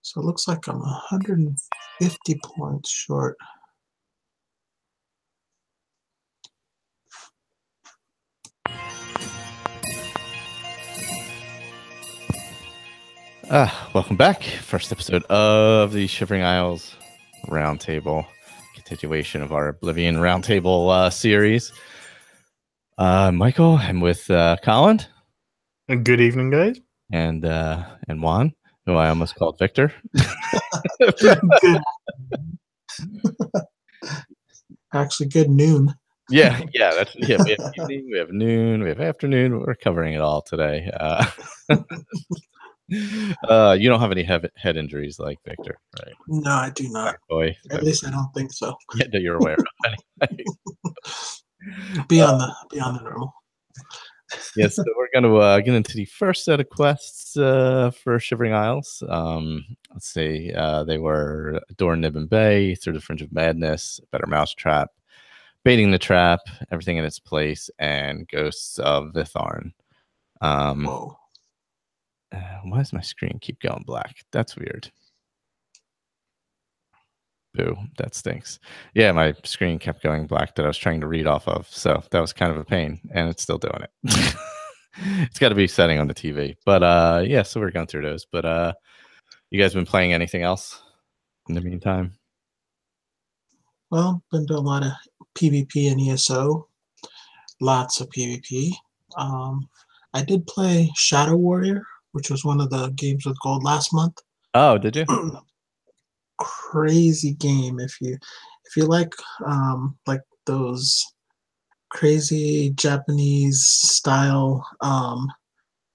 So it looks like I'm 150 points short. Welcome back. First episode of the Shivering Isles Roundtable, continuation of our Oblivion Roundtable series. Michael, I'm with Colin. And good evening, guys. And Juan, who I almost called Victor. Actually, good noon. Yeah. We have evening, we have noon, we have afternoon. We're covering it all today. You don't have any head injuries like Victor, right? No, I do not. Boy, at least I don't think so. Yeah, that you're aware of. Anyway. Beyond the normal. Yes, so we're going to get into the first set of quests for Shivering Isles. Let's see. They were Door Nib and Bay, Through the Fringe of Madness, Better Mousetrap, Baiting the Trap, Everything in Its Place, and Ghosts of Vitharn. Whoa. Why does my screen keep going black? That's weird. Boo, that stinks. Yeah, my screen kept going black that I was trying to read off of. So that was kind of a pain, and it's still doing it. It's got to be setting on the TV. But yeah, so we're going through those. But you guys been playing anything else in the meantime? Well, been doing a lot of PvP and ESO. Lots of PvP. I did play Shadow Warrior, which was one of the games with gold last month. Oh, did you? Crazy game. If you like those crazy Japanese style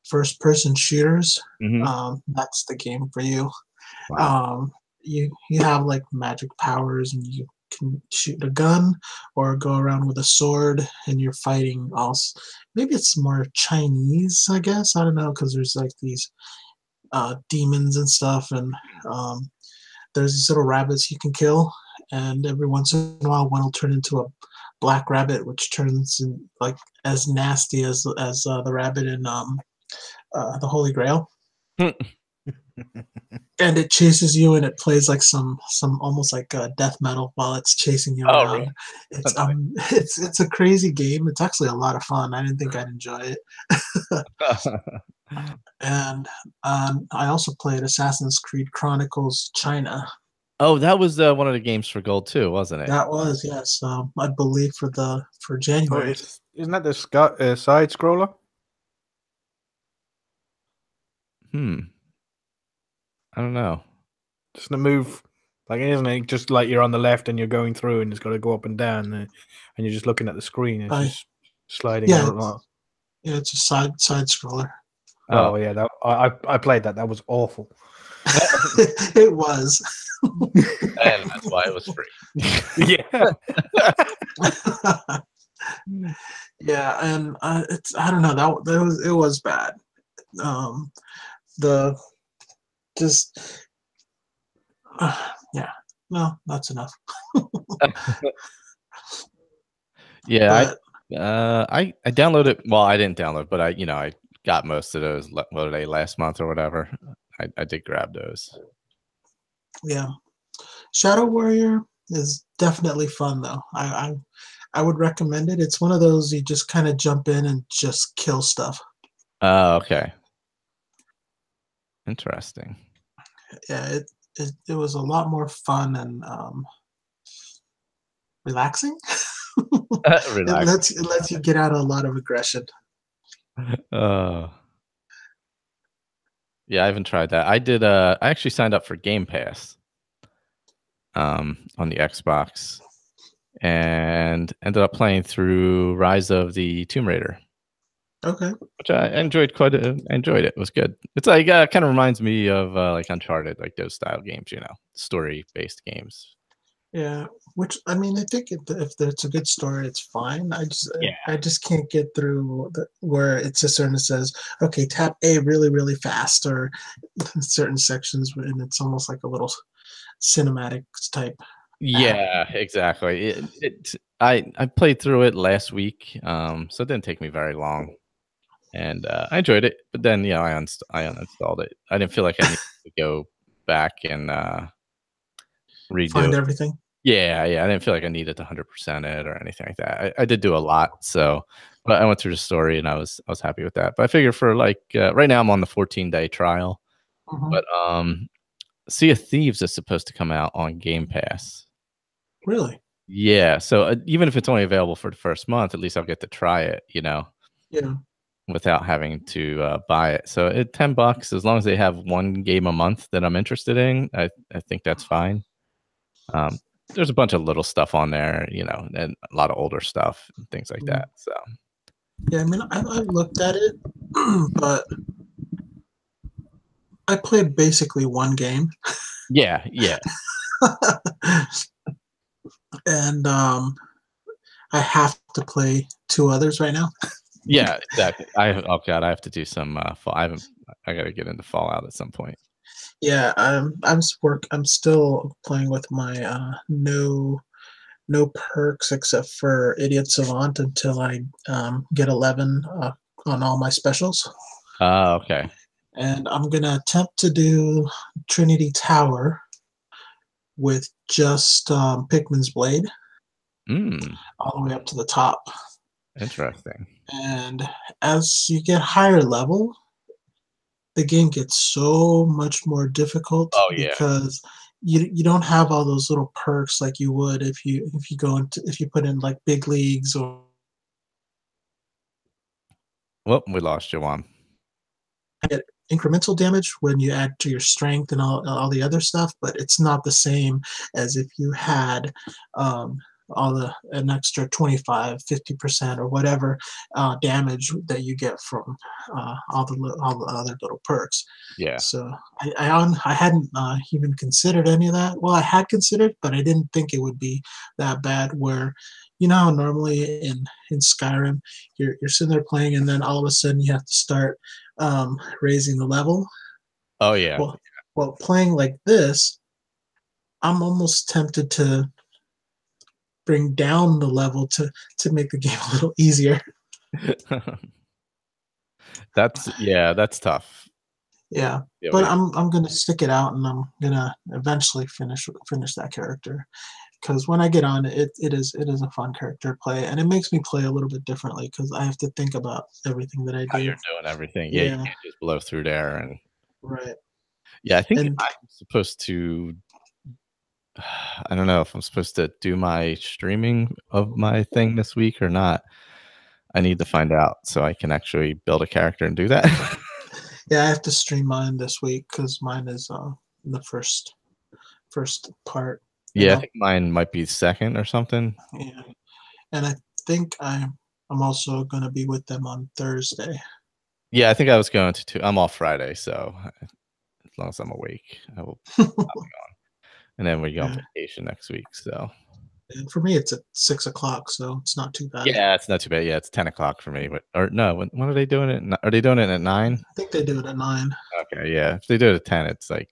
first person shooters, that's the game for you. Wow. You have like magic powers, and you can shoot a gun or go around with a sword, and you're fighting also. Maybe it's more Chinese, I guess. I don't know, because there's like these demons and stuff, and there's these little rabbits you can kill, and every once in a while one will turn into a black rabbit, which turns in like as nasty as the rabbit in the Holy Grail. And it chases you, and it plays like some almost like death metal while it's chasing you around. Really? It's a crazy game. It's actually a lot of fun. I didn't think I'd enjoy it. And I also played Assassin's Creed Chronicles China. Oh, that was one of the games for gold too, wasn't it? That was, yes. I believe for January. Isn't that the side scroller? I don't know. Doesn't it move like, isn't it just like you're on the left and you're going through, and it's got to go up and down, and you're just looking at the screen. It's just sliding. Yeah, it's a side scroller. Oh yeah, that I played that. That was awful. It was. And that's why it was free. Yeah. Yeah, and I don't know, it was bad. Yeah, no, that's enough. Yeah, I downloaded. Well, I didn't download, but I got most of those. What are they, last month or whatever? I did grab those. Yeah, Shadow Warrior is definitely fun though. I would recommend it. It's one of those you just kind of jump in and just kill stuff. Oh, okay. Interesting. Yeah, it was a lot more fun and relaxing. It lets you get out a lot of aggression. Yeah, I haven't tried that. I did. I actually signed up for Game Pass on the Xbox, and ended up playing through Rise of the Tomb Raider. Okay. Which I enjoyed I enjoyed it. It was good. It's like kind of reminds me of like Uncharted, like those style games, story-based games. Yeah, which I mean, I think if it's a good story, it's fine. I just can't get through where it's just certain says, okay, tap A really, really fast, or certain sections, and it's almost like a little cinematic type. Yeah, exactly. I played through it last week, so it didn't take me very long, and I enjoyed it. But then, I uninstalled it. I didn't feel like I needed to go back and redo Find it. everything. Yeah, I didn't feel like I needed to 100% it or anything like that. I did do a lot, so but I went through the story and I was happy with that. But I figure for like right now I'm on the 14-day trial, but Sea of Thieves is supposed to come out on Game Pass. Really? Yeah, so even if it's only available for the first month, at least I'll get to try it, Yeah. without having to buy it. So at $10, as long as they have one game a month that I'm interested in, I think that's fine. There's a bunch of little stuff on there, and a lot of older stuff and things like that. So yeah, I mean, I've looked at it, but I played basically one game. yeah, And I have to play 2 others right now. yeah, exactly. Oh god, I have to do some. I got to get into Fallout at some point. Yeah, I'm still playing with my no perks except for Idiot Savant until I get 11 on all my specials. Okay. And I'm gonna attempt to do Trinity Tower with just Pikmin's Blade all the way up to the top. Interesting. And as you get higher level, the game gets so much more difficult because you don't have all those little perks like you would if you put in like big leagues or Well, we lost you, Juan. get incremental damage when you add to your strength and all the other stuff, but it's not the same as if you had an extra 25-50% or whatever damage that you get from all the other little perks. Yeah. So I hadn't even considered any of that. Well, I had considered, but I didn't think it would be that bad. Where how normally in Skyrim you're sitting there playing and then all of a sudden you have to start raising the level. Oh yeah. Well, playing like this, I'm almost tempted to bring down the level to make the game a little easier. That's tough. Yeah, but I'm gonna stick it out, and I'm gonna eventually finish that character, because when I get on it is a fun character to play, and it makes me play a little bit differently because I have to think about everything that I do. How you're doing everything. Yeah, you can't just blow through there and right. Yeah, I think I'm supposed to. I don't know if I'm supposed to do my streaming of my thing this week or not. I need to find out so I can actually build a character and do that. Yeah, I have to stream mine this week because mine is the first part. Yeah, I think mine might be second or something. Yeah, and I think I'm also going to be with them on Thursday. Yeah, I think I was going to too. I'm off Friday, so as long as I'm awake, I will be on. And then we go on vacation next week. So, and for me, it's at 6 o'clock, so it's not too bad. Yeah, it's not too bad. Yeah, it's 10 o'clock for me. But when are they doing it? Are they doing it at 9? I think they do it at 9. Okay, yeah. If they do it at 10, it's like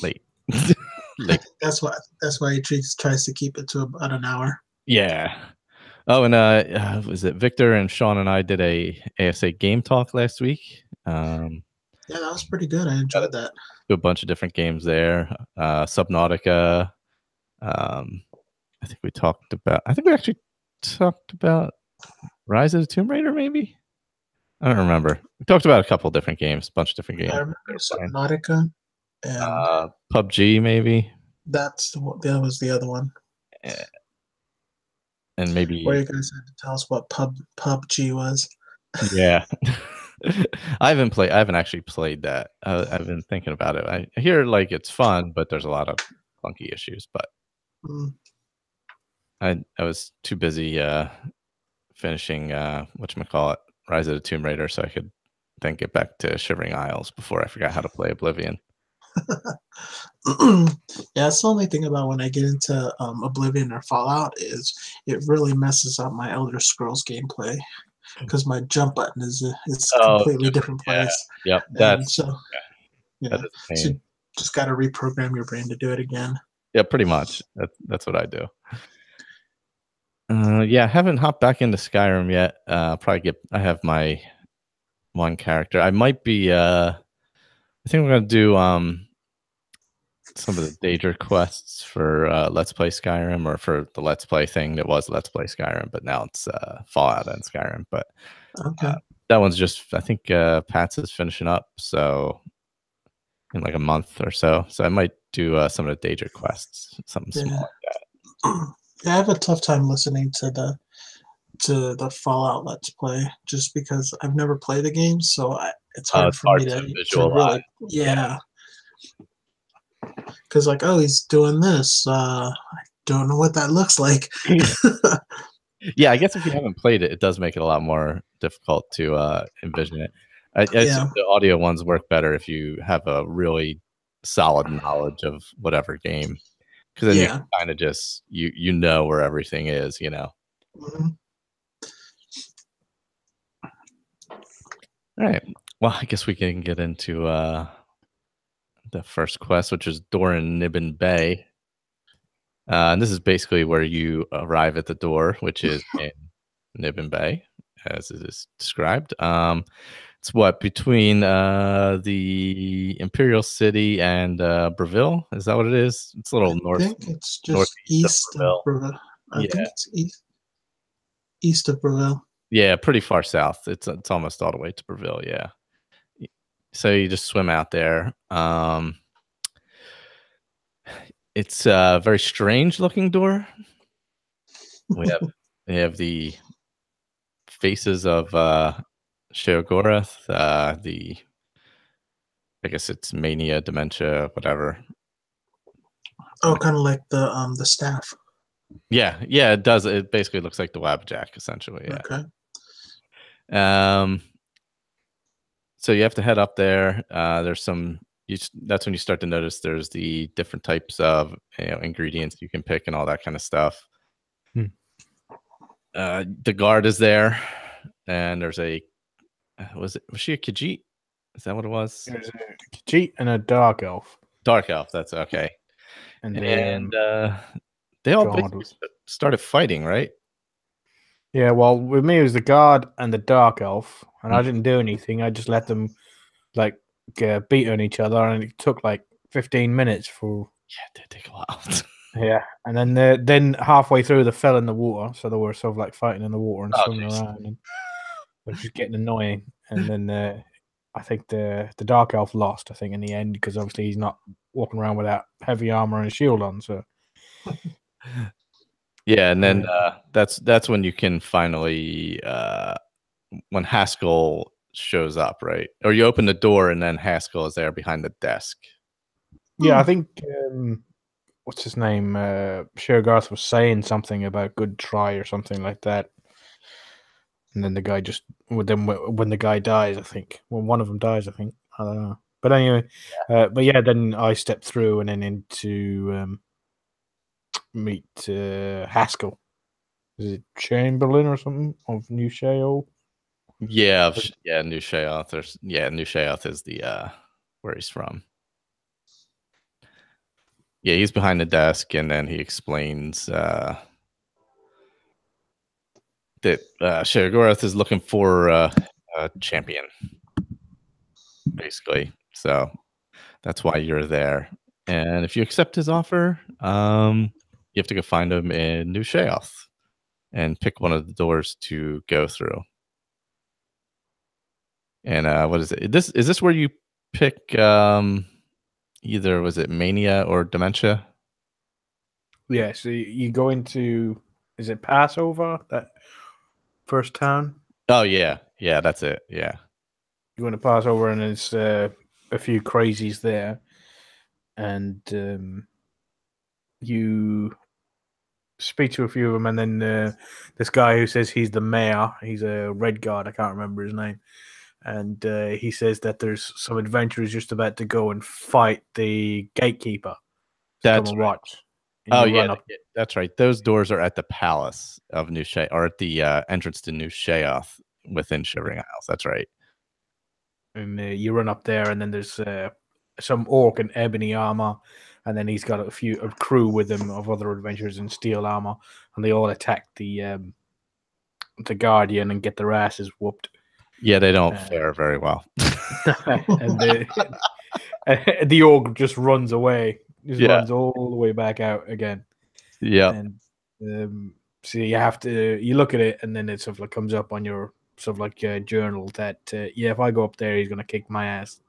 late. That's why he tries to keep it to about an hour. Yeah. Oh, and was it Victor and Sean and I did a ASA game talk last week? Yeah, that was pretty good. I enjoyed that. Do a bunch of different games there. Subnautica. I think we actually talked about Rise of the Tomb Raider, maybe? I don't remember. We talked about a couple different games, a bunch of different games. I remember Subnautica and PUBG, maybe. That was the other one. And maybe where you guys had to tell us what PUBG was. Yeah. I haven't actually played that. I've been thinking about it. I hear like it's fun, but there's a lot of clunky issues. But I was too busy finishing whatchamacallit, Rise of the Tomb Raider, so I could then get back to Shivering Isles before I forgot how to play Oblivion. Yeah, that's the only thing about when I get into Oblivion or Fallout is it really messes up my Elder Scrolls gameplay because my jump button is a completely different place. Yep, so you just got to reprogram your brain to do it again. Yeah, pretty much. That's what I do. Yeah, I haven't hopped back into Skyrim yet. I have my one character. I might be I think we're gonna do some of the Daedra quests for Let's Play Skyrim, or for the Let's Play thing that was Let's Play Skyrim, but now it's Fallout and Skyrim. But that one's just, I think Pat's is finishing up, so in like a month or so. So I might do some of the Daedra quests, something small like that. Yeah, I have a tough time listening to the Fallout Let's Play just because I've never played the game, so it's hard for me to visualize. Really, because like, oh, he's doing this. I don't know what that looks like. Yeah, I guess if you haven't played it, it does make it a lot more difficult to envision it. I assume the audio ones work better if you have a really solid knowledge of whatever game, because then you can kind of just you know where everything is, you know. Mm-hmm. All right. Well, I guess we can get into the first quest, which is Doran Nibbin Bay. And this is basically where you arrive at the door, which is in Nibbin Bay, as it is described. It's what, between the Imperial City and Breville? Is that what it is? It's a little north. I think it's just east of Breville. I think it's east of Breville. Yeah, pretty far south. It's almost all the way to Breville. Yeah. So you just swim out there. It's a very strange looking door. We have the faces of Sheogorath, I guess it's mania, dementia, whatever. Oh, kind of like the staff. Yeah, it does. It basically looks like the Wabbajack, essentially. Yeah. Okay. So you have to head up there. There's some. That's when you start to notice there's the different types of ingredients you can pick and all that kind of stuff. The guard is there, and there's was she a Khajiit? Is that what it was? There's a Khajiit and a dark elf. Dark elf. That's okay. And they all basically started fighting, right? Yeah. Well, with me it was the guard and the dark elf, and I didn't do anything. I just let them like beat on each other, and it took like 15 minutes for. Yeah, it did take a while. Yeah, and then halfway through they fell in the water, so they were sort of like fighting in the water and swimming around, and it was just getting annoying. And then I think the dark elf lost, I think, in the end, because obviously he's not walking around without heavy armor and a shield on. So yeah, and then that's when you can finally when Haskell shows up, right? Or you open the door and then Haskell is there behind the desk. Yeah, I think what's his name? Sheogorath was saying something about good try or something like that. And then the guy just when the guy dies, I think. When one of them dies, I think. I don't know. But anyway, then I stepped through and then into meet Haskell. Is it Chamberlain or something of New Sheol? Yeah, New Sheoth. New Sheoth is the where he's from. Yeah, he's behind the desk, and then he explains that Sheogorath is looking for a champion, basically. So that's why you're there. And if you accept his offer, you have to go find him in New Sheoth and pick one of the doors to go through. And what is it? Is this where you pick either, was it mania or dementia? Yeah, so you go into, is it Passover, that first town? Oh yeah, that's it. Yeah, you go into Passover and there's a few crazies there, and you speak to a few of them, and then this guy who says he's the mayor, he's a red guard, I can't remember his name. And he says that there's some adventurers just about to go and fight the gatekeeper. That's right. Watch. Oh yeah, that's right. Those doors are at the palace of New Sheoth, or at the entrance to New Sheoth within Shivering Isles. That's right. And you run up there, and then there's some orc in ebony armor, and then he's got a crew with him of other adventurers in steel armor, and they all attack the guardian and get their asses whooped. Yeah, they don't fare very well. And the orc just runs away Just runs all the way back out again. Yeah. And so you have to look at it, and then it sort of like comes up on your sort of like journal that if I go up there, he's gonna kick my ass.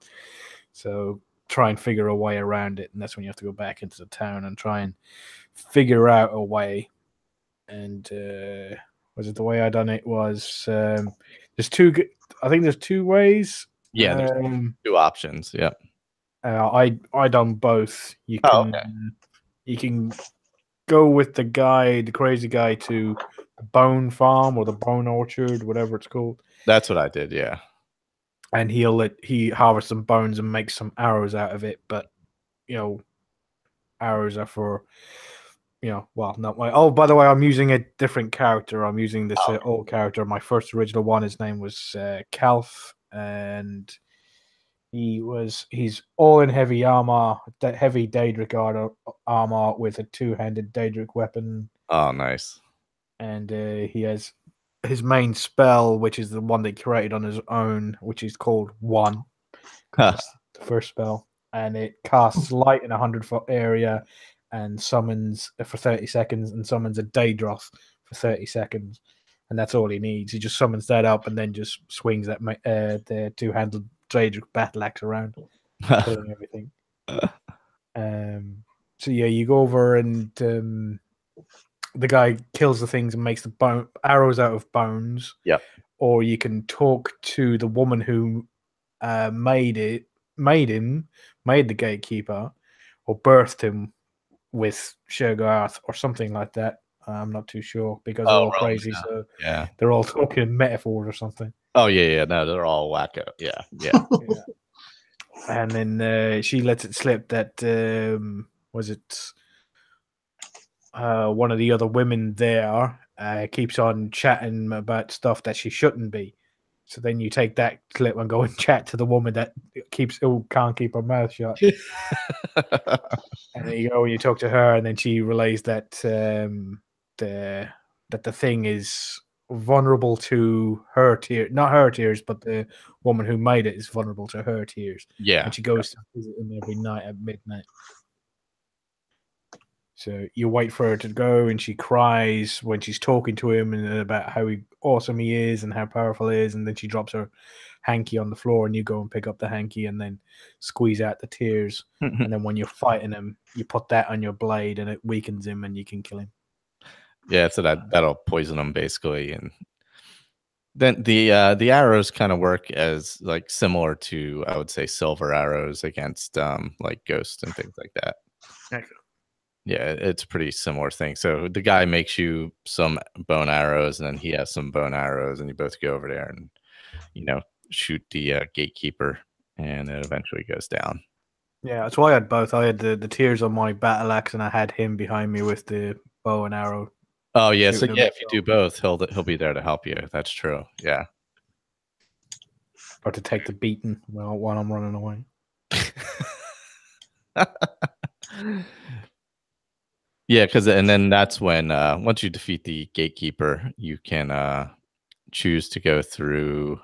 So try and figure a way around it, and that's when you have to go back into the town and try and figure out a way. And was it the way I done it was there's two. I think there's two ways. Yeah, there's two options. Yeah. I done both. You can go with the crazy guy, to the bone farm or the bone orchard, whatever it's called. That's what I did. Yeah. And he harvests some bones and makes some arrows out of it. But arrows are for not my. Oh, by the way, I'm using a different character. I'm using this old character. My first original one. His name was Calf, and he's all in heavy armor, heavy Daedric armor with a two-handed Daedric weapon. Oh, nice. And he has his main spell, which is the one they created on his own, which is called One. That's the first spell, and it casts light in a 100-foot area, and summons for 30 seconds, and summons a Daedroth for 30 seconds, and that's all he needs. He just summons that up, and then just swings that the two-handed Daedric battle axe around, killing everything. So yeah, you go over and the guy kills the things and makes the arrows out of bones. Yep. Or you can talk to the woman who made the gatekeeper, or birthed him with Shirgarth or something like that. I'm not too sure, because they're all crazy. Yeah. So yeah, they're all talking metaphors or something. Oh yeah. No, they're all wacko. Yeah. And then she lets it slip that was it one of the other women there keeps on chatting about stuff that she shouldn't be. So then you take that clip and go and chat to the woman that can't keep her mouth shut. And then you go and you talk to her, and then she relays that the thing is vulnerable to her tears, not her tears, but the woman who made it is vulnerable to her tears. Yeah. And she goes to visit them every night at midnight. So you wait for her to go, and she cries when she's talking to him and about how awesome he is and how powerful he is, and then she drops her hanky on the floor, and you go and pick up the hanky and then squeeze out the tears. And then when you're fighting him, you put that on your blade, and it weakens him, and you can kill him. Yeah, so that'll poison him basically, and then the arrows kind of work as like similar to, I would say, silver arrows against like ghosts and things like that. Okay. Yeah, it's a pretty similar thing. So the guy makes you some bone arrows, and then he has some bone arrows, and you both go over there and shoot the gatekeeper, and it eventually goes down. Yeah, that's why I had both. I had the tears on my battle axe, and I had him behind me with the bow and arrow. Oh yeah, so yeah, if you do both, he'll be there to help you. That's true. Yeah. Or to take the beating while I'm running away. Yeah, and then that's when once you defeat the gatekeeper, you can choose to go through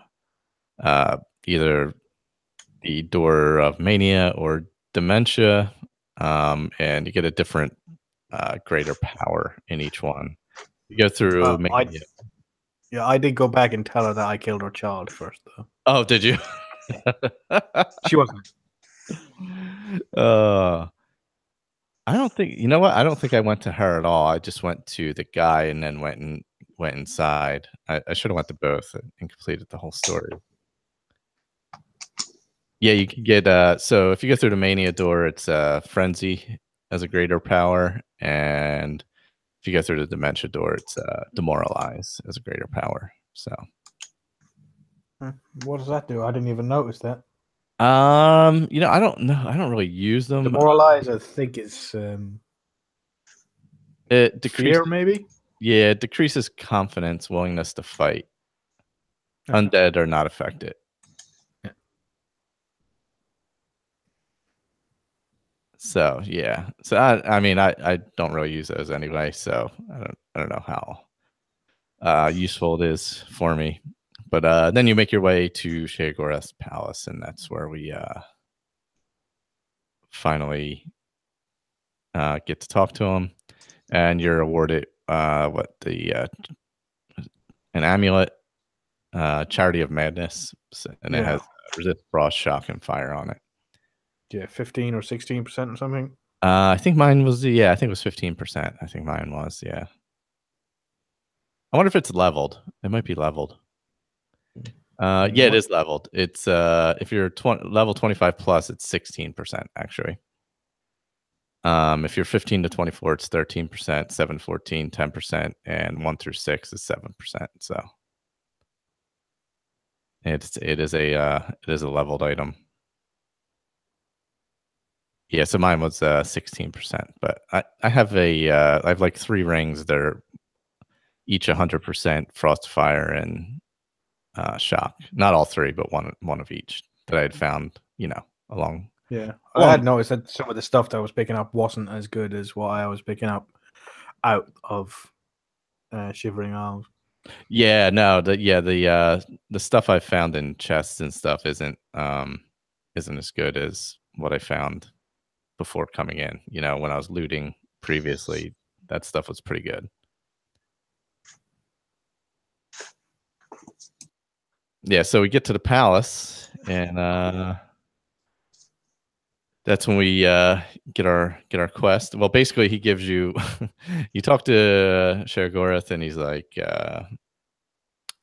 either the door of mania or dementia, and you get a different greater power in each one. You go through mania. I did go back and tell her that I killed her child first, though. Oh, did you? She wasn't. I don't think, you know what? I don't think I went to her at all. I just went to the guy and then went inside. I should have went to both and completed the whole story. Yeah, you can get so if you go through the mania door, it's frenzy as a greater power, and if you go through the dementia door, it's demoralize as a greater power. So what does that do? I didn't even notice that. I don't know. I don't really use them. Demoralize, I think it's it decreases fear, maybe. Yeah, it decreases confidence, willingness to fight. Okay. Undead are not affected. Yeah. So yeah. So I mean I don't really use those anyway. So I don't know how useful it is for me. But then you make your way to Sheogorath's palace, and that's where we finally get to talk to him, and you're awarded an amulet, Charity of Madness, and it has resist frost, shock, and fire on it. Yeah, 15 or 16% or something. I think mine was I think it was 15%. I think mine was I wonder if it's leveled. It might be leveled. Yeah, it is leveled. It's if you're level 25 plus, it's 16% actually. If you're 15 to 24, it's 13%, 7 to 14, 10%, and 1 through 6 is 7%. So it is a leveled item. Yeah, so mine was 16%, but I have I have like 3 rings that are each 100% frost, fire, and shock. Not all 3, but one of each that I had found, along. Yeah, I had noticed that some of the stuff that I was picking up wasn't as good as what I was picking up out of Shivering Isles. Yeah, no, the stuff I found in chests and stuff isn't as good as what I found before coming in. When I was looting previously, that stuff was pretty good. Yeah, so we get to the palace, and that's when we get our quest. Well, basically, he gives you you talk to Sheogorath, and he's like, you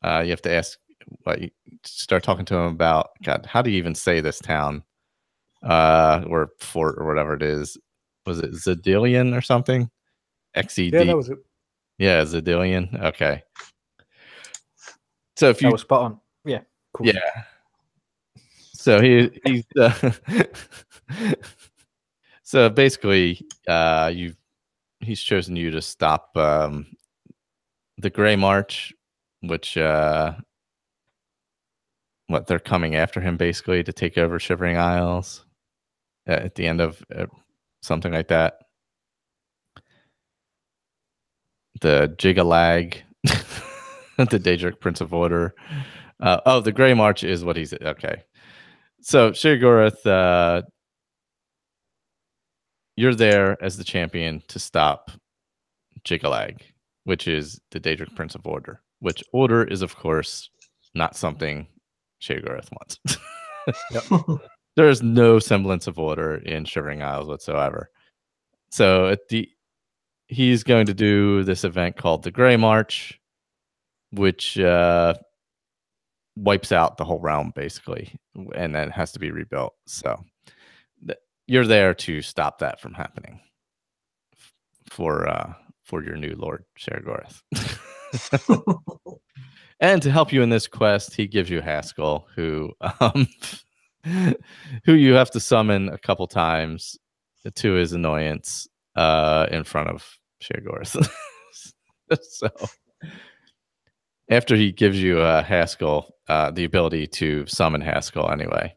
have to ask. You start talking to him about, God, how do you even say this town, or fort, or whatever it is? Was it Zedilian or something? XED. Yeah, that was it. Yeah, Zedilian. Okay. So if you that was spot on. Yeah. Cool. Yeah. So he's so basically he's chosen you to stop the Grey March, which they're coming after him basically to take over Shivering Isles at the end of something like that. The Jigalag, the Daedric Prince of Order. The Grey March is what he's okay. So Sheogorath, you're there as the champion to stop Jigalag, which is the Daedric Prince of Order. Which Order is, of course, not something Sheogorath wants. Yep. There is no semblance of order in Shivering Isles whatsoever. So he's going to do this event called the Grey March, which wipes out the whole realm basically, and then it has to be rebuilt. So you're there to stop that from happening for your new Lord Sheogorath. And to help you in this quest, he gives you Haskell, who you have to summon a couple times to his annoyance in front of Sheogorath. So after he gives you Haskell, the ability to summon Haskell anyway,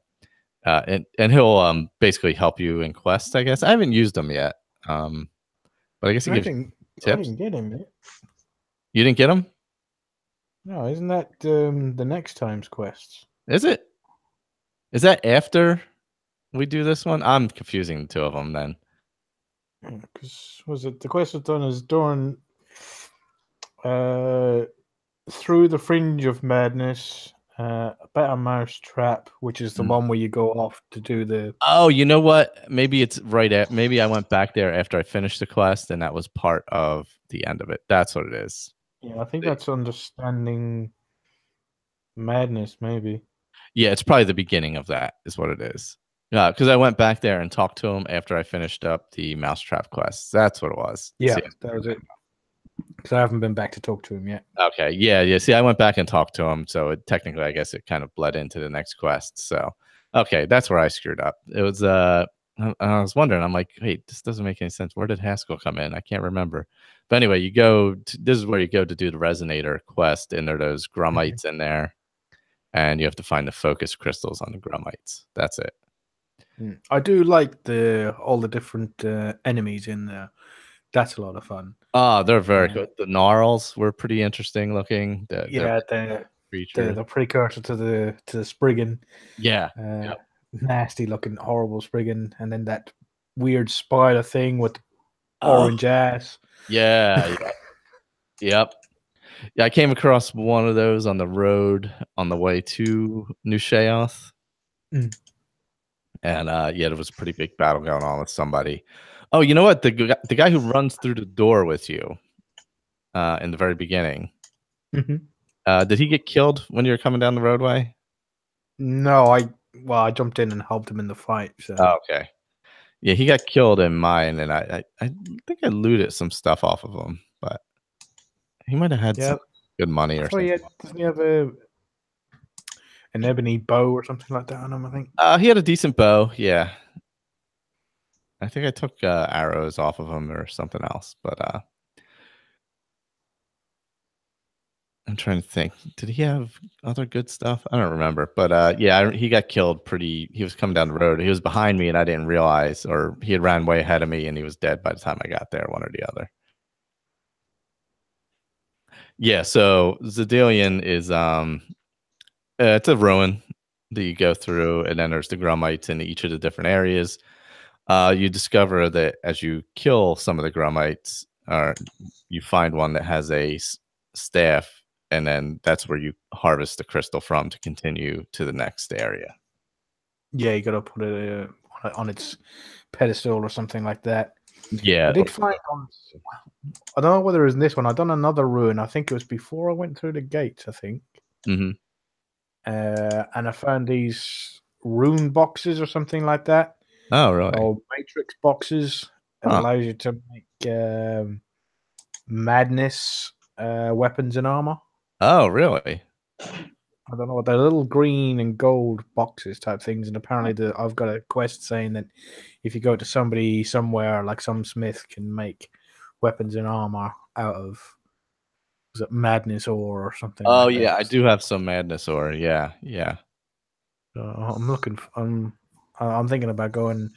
and he'll basically help you in quests, I guess. I haven't used them yet, but I guess he gives tips. I didn't get him yet. You didn't get him? No, isn't that the next time's quests? Is it? Is that after we do this one? I'm confusing the two of them then. Because was it the quest was done as during through the Fringe of Madness, Better Mousetrap, which is the one where you go off to do the. Oh, you know what? Maybe it's right at. Maybe I went back there after I finished the quest, and that was part of the end of it. That's what it is. Yeah, I think that's Understanding Madness, maybe. Yeah, it's probably the beginning of that, is what it is. Yeah, because I went back there and talked to him after I finished up the Mousetrap quests. That's what it was. Yeah, that was it. Because I haven't been back to talk to him yet. Okay, yeah. See, I went back and talked to him, so technically, I guess it kind of bled into the next quest. So, okay, that's where I screwed up. It was I was wondering. I'm like, wait, this doesn't make any sense. Where did Haskell come in? I can't remember. But anyway, this is where you go to do the Resonator quest, and there are those Grummites in there, and you have to find the focus crystals on the Grummites. That's it. I do like all the different enemies in there. That's a lot of fun. Oh, they're very good. The Gnarls were pretty interesting looking. The precursor to the Spriggan. Yeah. Nasty looking, horrible Spriggan, and then that weird spider thing with orange ass. Yeah. Yep. Yeah, I came across one of those on the road on the way to New Sheoth. Mm. And yeah, there was a pretty big battle going on with somebody. Oh, you know what? The guy who runs through the door with you in the very beginning. Did he get killed when you were coming down the roadway? No, I jumped in and helped him in the fight. So. Oh, okay. Yeah, he got killed in mine, and I think I looted some stuff off of him, but he might have had some good money or something. Doesn't he have an ebony bow or something like that on him? I think. He had a decent bow. Yeah, I think I took arrows off of him or something else, but I'm trying to think. Did he have other good stuff? I don't remember. But yeah, he got killed he was coming down the road. He was behind me and I didn't realize, or he had ran way ahead of me and he was dead by the time I got there, one or the other. Yeah, so Zedilian is it's a ruin that you go through, and then there's the Grummites in each of the different areas. You discover that as you kill some of the Grummites, or you find one that has a staff, and then that's where you harvest the crystal from to continue to the next area. Yeah, you got to put it on its pedestal or something like that. Yeah, I did find I don't know whether it was in this one. I done another ruin. I think it was before I went through the gates. I think. Mm-hmm. And I found these rune boxes or something like that. Oh, really? Or matrix boxes. It allows you to make madness weapons and armor. Oh, really? I don't know what they're little green and gold boxes type things, and apparently I've got a quest saying that if you go to somebody somewhere, like some smith can make weapons and armor out of madness ore or something. Oh, like yeah, that. I do have some madness ore. Yeah. I'm thinking about going,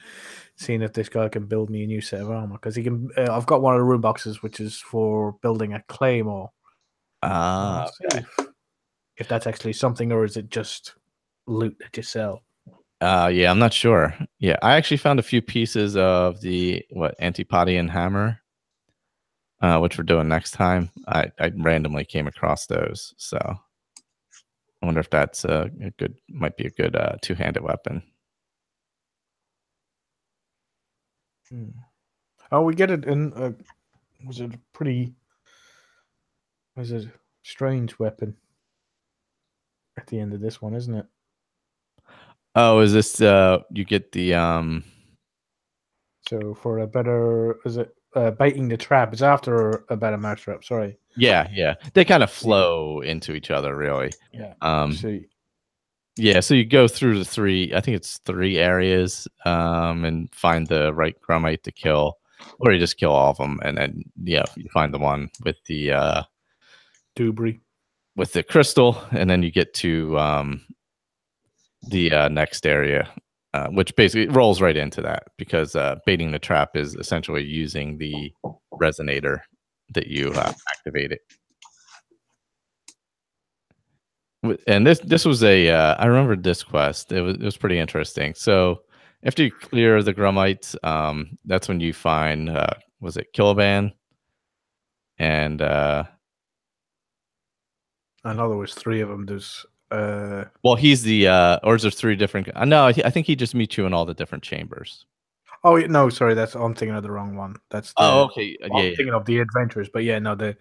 seeing if this guy can build me a new set of armor, because he can. I've got one of the rune boxes which is for building a claymore. Okay. If that's actually something, or is it just loot that you sell? Yeah, I'm not sure. Yeah, I actually found a few pieces of the Antipodian hammer, which we're doing next time. I randomly came across those, so I wonder if that's might be a good two-handed weapon. Oh, we get it in. Was it a strange weapon at the end of this one, isn't it? Oh, is this you get the So for a better, is it baiting the trap? It's after a better mousetrap. Sorry. Yeah. They kind of flow into each other, really. Yeah. See. Yeah, so you go through the three areas, and find the right Grummite to kill, or you just kill all of them, and then you find the one with the Dubry. With the crystal, and then you get to the next area, which basically rolls right into that, because baiting the trap is essentially using the resonator that you activated. And this was I remember this quest. It was pretty interesting. So after you clear the Grummites, that's when you find was it Kiloban? And I know there was 3 of them. There's well, he's the or is there 3 different? No, I think he just meets you in all the different chambers. Oh no, sorry, I'm thinking of the wrong one. That's okay. I'm thinking of the adventurers, but the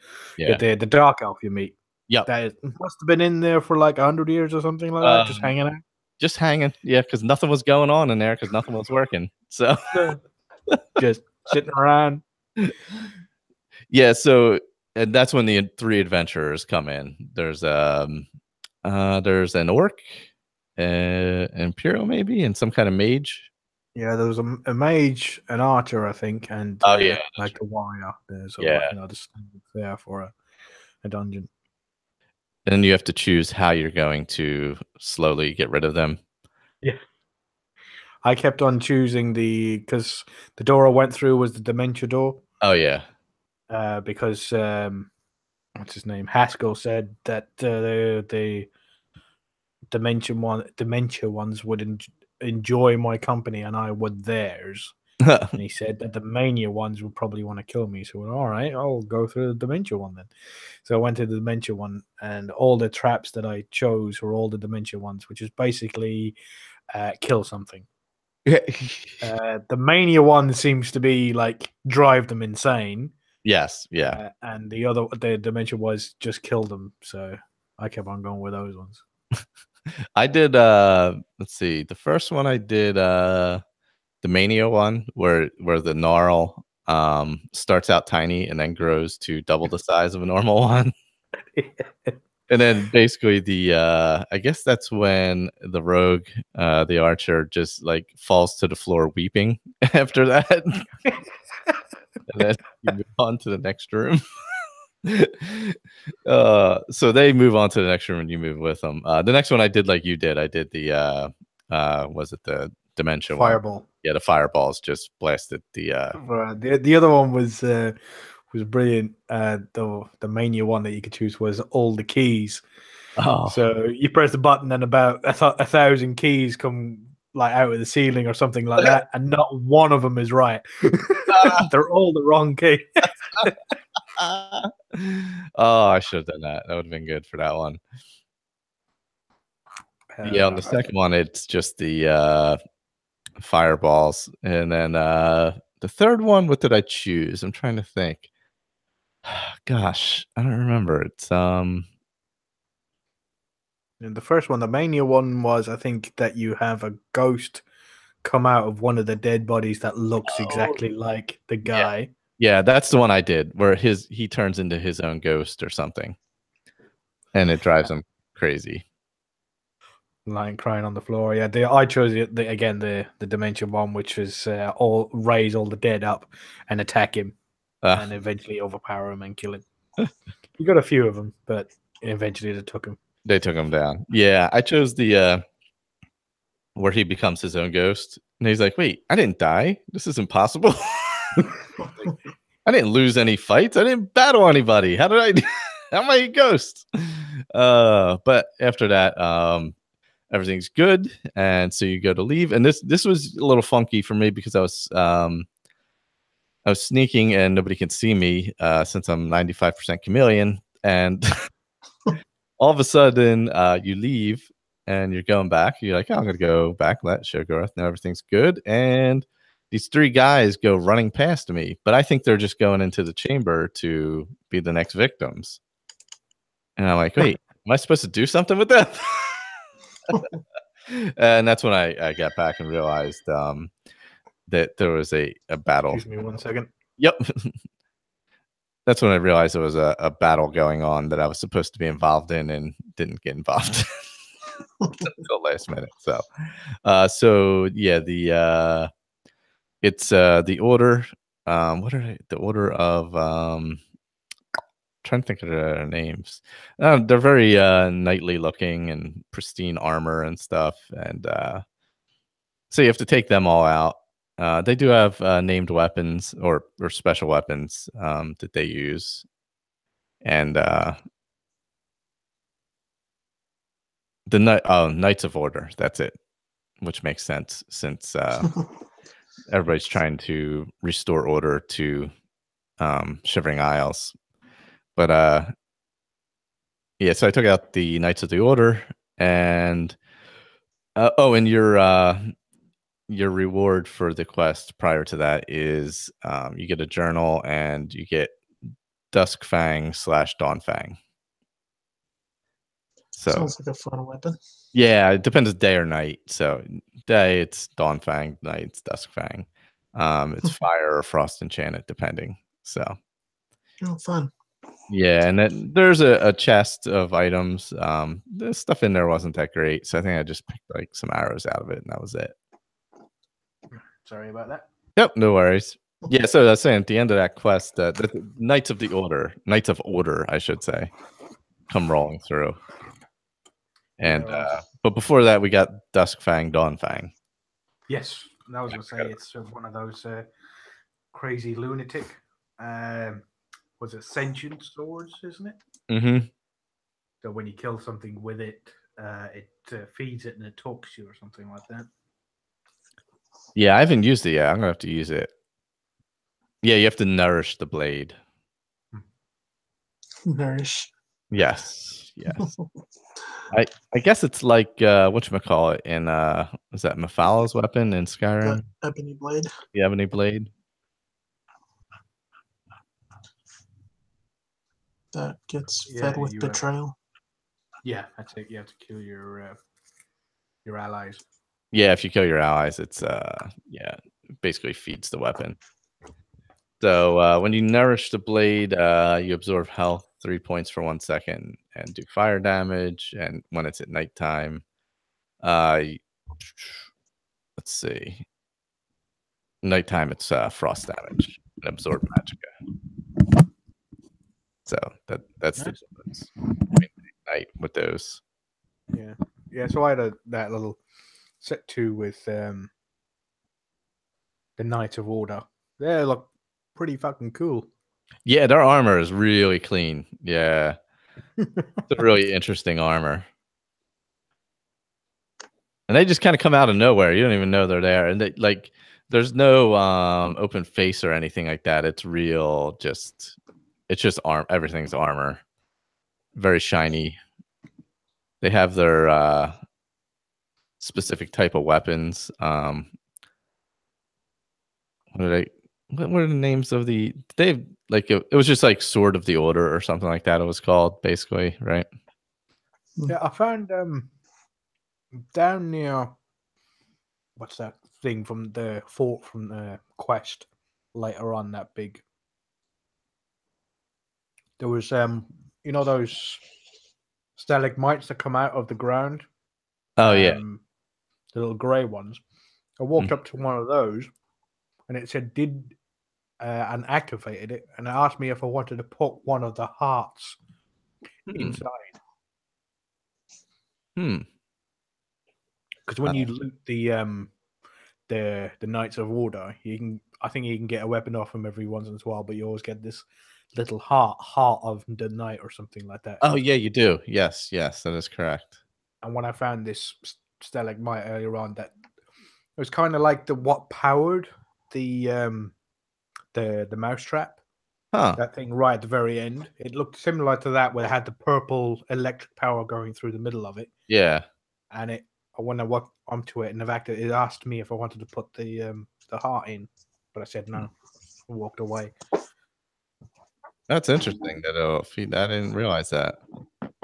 dark elf you meet. Yeah, that must have been in there for like 100 years or something like that, just hanging out. Just hanging, yeah, because nothing was going on in there, because nothing was working. So just sitting around. Yeah, so and that's when the 3 adventurers come in. There's an orc, Imperial maybe, and some kind of mage. Yeah, there was a mage, an archer, I think, and like a warrior. So just there for a dungeon. And you have to choose how you're going to slowly get rid of them. Yeah. I kept on choosing because the door I went through was the dementia door. Oh yeah. Because what's his name? Haskell said that the dementia ones would enjoy my company and I would theirs. And he said that the Mania ones would probably want to kill me. So, all right, I'll go through the Dementia one then. So I went to the Dementia one, and all the traps that I chose were all the Dementia ones, which is basically kill something. The Mania one seems to be like drive them insane. Yes, yeah. And the Dementia was just kill them. So I kept on going with those ones. I did let's see. The first one I did the Mania one where the gnarl starts out tiny and then grows to double the size of a normal one. And then basically the I guess that's when the rogue, the archer, just like falls to the floor weeping after that. And then you move on to the next room. So they move on to the next room and you move with them. The next one I did like you did. I did the was it the Dementia Fireball. One? Yeah, the fireballs just blasted the the other one was brilliant. The Mania one that you could choose was all the keys. Oh. So you press the button and about 1,000 keys come like out of the ceiling or something like that, and not one of them is right. They're all the wrong key. Oh, I should have done that. That would have been good for that one. Yeah, on the second one, it's just the fireballs, and then the third one. What did I choose? I'm trying to think. Gosh, I don't remember. It's And the first one, the Mania one, was I think that you have a ghost come out of one of the dead bodies that looks exactly like the guy. Yeah, that's the one I did, where he turns into his own ghost or something, and it drives him crazy. Lying crying on the floor. Yeah, I chose the Dementia one, which was all raise all the dead up and attack him, and eventually overpower him and kill him. You got a few of them, but eventually they took him. They took him down. Yeah, I chose the where he becomes his own ghost, and he's like, "Wait, I didn't die. This is impossible. I didn't lose any fights. I didn't battle anybody. How did I? How am I a ghost?" But after that, everything's good, and so you go to leave. And this was a little funky for me because I was sneaking and nobody can see me since I'm 95% chameleon, and all of a sudden you leave and you're going back. You're like, oh, I'm gonna go back, let Shoggorath know everything's good, and these three guys go running past me, but I think they're just going into the chamber to be the next victims. And I'm like, wait, am I supposed to do something with that? And that's when I got back and realized that there was a battle. Excuse me 1 second. Yep. That's when I realized there was a battle going on that I was supposed to be involved in and didn't get involved until last minute. So yeah, it's the order. What are the order of trying to think of their names. They're very knightly looking and pristine armor and stuff, and so you have to take them all out. They do have named weapons or special weapons that they use, and the Knights of Order. That's it, which makes sense since everybody's trying to restore order to Shivering Isles. But yeah, so I took out the Knights of the Order, and and your reward for the quest prior to that is you get a journal and you get Duskfang / Dawnfang. So sounds like a fun weapon. Yeah, it depends day or night. So day it's Dawnfang, night it's Duskfang. It's fire or frost enchanted, depending. So fun. Yeah, and then there's a chest of items. The stuff in there wasn't that great, so I think I just picked like some arrows out of it, and that was it. Sorry about that. Yep, no worries. Yeah, so I was saying at the end of that quest, the Knights of Order, I should say, come rolling through. And but before that, we got Duskfang, Dawnfang. Yes, that was gonna say it's one of those crazy lunatic. Was it sentient swords, isn't it? Mm-hmm. So when you kill something with it, it feeds it and it talks to you or something like that. Yeah, I haven't used it yet. I'm gonna have to use it. Yeah, you have to nourish the blade. Nourish. Yes, yes. I guess it's like whatchamacallit in is that Mephal's weapon in Skyrim? That ebony blade. The ebony blade. That gets Yeah, fed with you, betrayal. Yeah, that's it. You have to kill your allies. Yeah, if you kill your allies, it's yeah, basically feeds the weapon. So when you nourish the blade, you absorb health 3 points for 1 second and do fire damage. And when it's at nighttime, let's see, nighttime it's frost damage and absorb magicka. So that's the Nice. difference between night with those. Yeah, yeah. So I had that little set 2 with the Knights of Order. They look pretty fucking cool. Yeah, their armor is really clean. Yeah, it's a really interesting armor. And they just kind of come out of nowhere. You don't even know they're there. And they like there's no open face or anything like that. It's real, it's just everything's armor. Very shiny. They have their specific type of weapons. What were the names of they like it was just like Sword of the Order or something like that it was called, basically, right? Yeah, I found down near what's that thing from the fort from the quest later on, that big. There was you know those stalagmites that come out of the ground. Oh yeah. The little grey ones. I walked up to one of those, and it said did and activated it, and it asked me if I wanted to put one of the hearts inside. Because when you loot the Knights of Order, I think you can get a weapon off them every once in a while, but you always get this little heart of the knight or something like that. Oh yeah, you do. Yes, that is correct. And when I found this stalagmite earlier on, that it was kind of like what powered the mousetrap. Huh. That thing right at the very end. It looked similar to that, where it had the purple electric power going through the middle of it. Yeah. And when I walked onto it and it asked me if I wanted to put the heart in, but I said no. I walked away. That's interesting that it'll feed. I didn't realize that.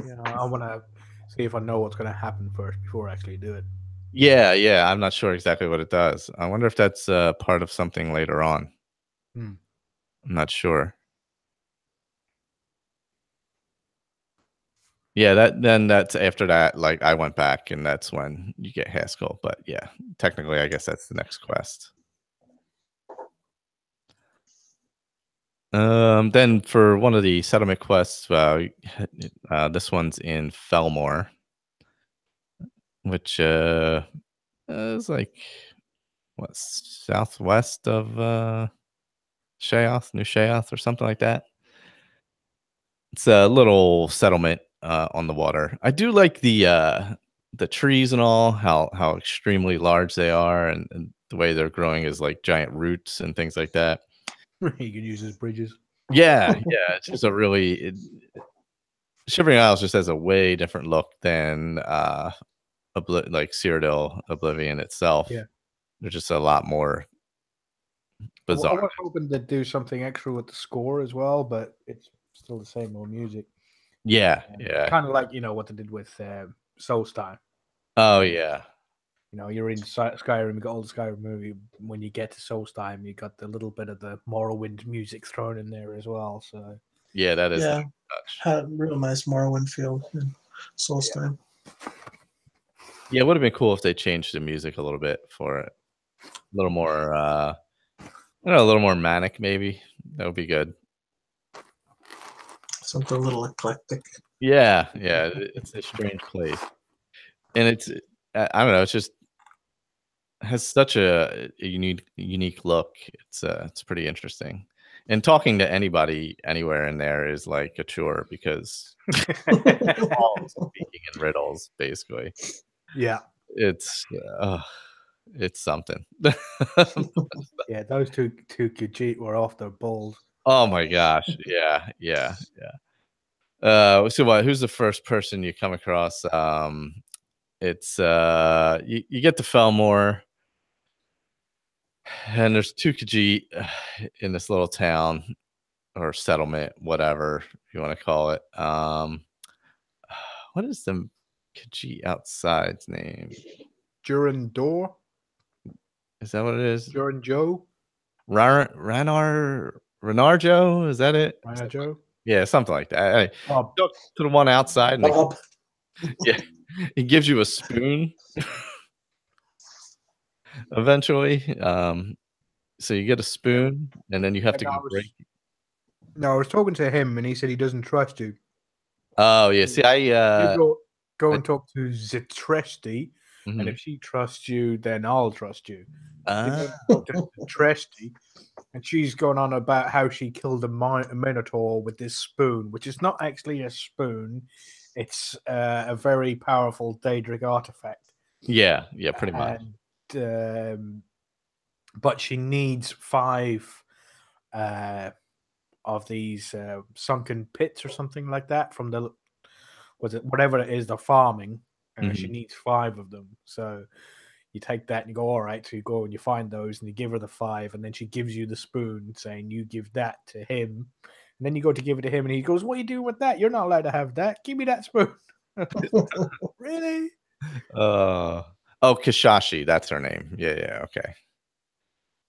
Yeah, I want to see if I know what's going to happen first before I actually do it. Yeah. I'm not sure exactly what it does. I wonder if that's part of something later on. I'm not sure. Yeah, that's after that. Like I went back, and that's when you get Haskell. But yeah, technically, I guess that's the next quest. Then for one of the settlement quests, this one's in Felmore, which is like what, southwest of Sheoth, New Sheoth, or something like that. It's a little settlement on the water. I do like the trees and all, how extremely large they are, and the way they're growing is like giant roots and things like that. You can use as bridges. Yeah. It's just a really Shivering Isles just has a way different look than like Cyrodiil Oblivion itself. Yeah, there's just a lot more bizarre. I was hoping to do something extra with the score as well, but it's still the same old music. Yeah. Kind of like what they did with Soulstime. Oh yeah. You're in Skyrim, you got all the Skyrim movie. When you get to Soulstime, you got the little bit of the Morrowind music thrown in there as well. So yeah, that is had a real nice Morrowind feel in Soulstime. Yeah, it would have been cool if they changed the music a little bit for it. A little more a little more manic, maybe. That would be good. Something a little eclectic. Yeah, it's a strange place, and it's I don't know. It's just has such a unique look. It's pretty interesting. And talking to anybody anywhere in there is like a chore because all speaking in riddles, basically. yeah, It's it's something. Yeah, those two Khajiit were off their balls. Oh my gosh. Yeah. So what? Who's the first person you come across? It's you get to Felmore, and there's two Khajiit in this little town or settlement, whatever you want to call it. What is the Khajiit outside's name? Durandor? Is that what it is? Joe? Renarjo? Is that it? Joe? Yeah, something like that. Hey, Bob. go to the one outside, and Bob. yeah, he gives you a spoon. Eventually, so you get a spoon, and then you have to go break. No, I was talking to him, and he said he doesn't trust you. Oh yeah, see, you go and talk to Zitresti, mhm. and if she trusts you, then I'll trust you. Ah. Zitresti, and she's going on about how she killed a minotaur with this spoon, which is not actually a spoon; it's a very powerful Daedric artifact. Yeah, pretty much. And, but she needs 5 of these sunken pits or something like that from the whatever it is they're farming. She needs 5 of them. So you take that and you go, all right. So you go and you find those and you give her the 5, and then she gives you the spoon, saying you give that to him. And then you go to give it to him, and he goes, "What are you doing with that? You're not allowed to have that. Give me that spoon." Really? Oh, Kashashi, that's her name. Yeah, okay.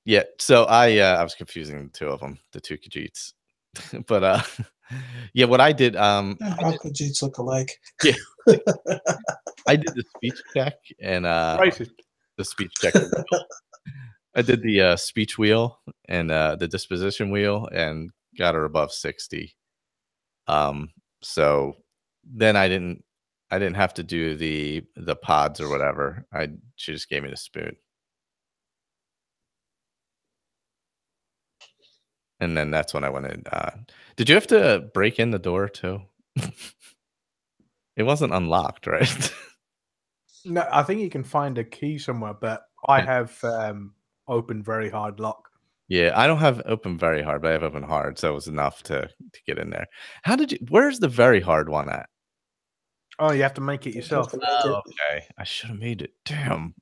Yeah, so I was confusing the two of them, the two Khajiits. But yeah, what I did All Khajiits look alike. Yeah. I did the speech check and the speech check. I did the speech wheel and the disposition wheel and got her above 60. So then I didn't have to do the pods or whatever. She just gave me the spoon. And then that's when I went in. Did you have to break in the door too? It wasn't unlocked, right? No, I think you can find a key somewhere, but I have open very hard lock. Yeah, I don't have open very hard, but I have open hard, so it was enough to get in there. Where's the very hard one at? Oh, you have to make it yourself. Okay. I should have made it. Damn.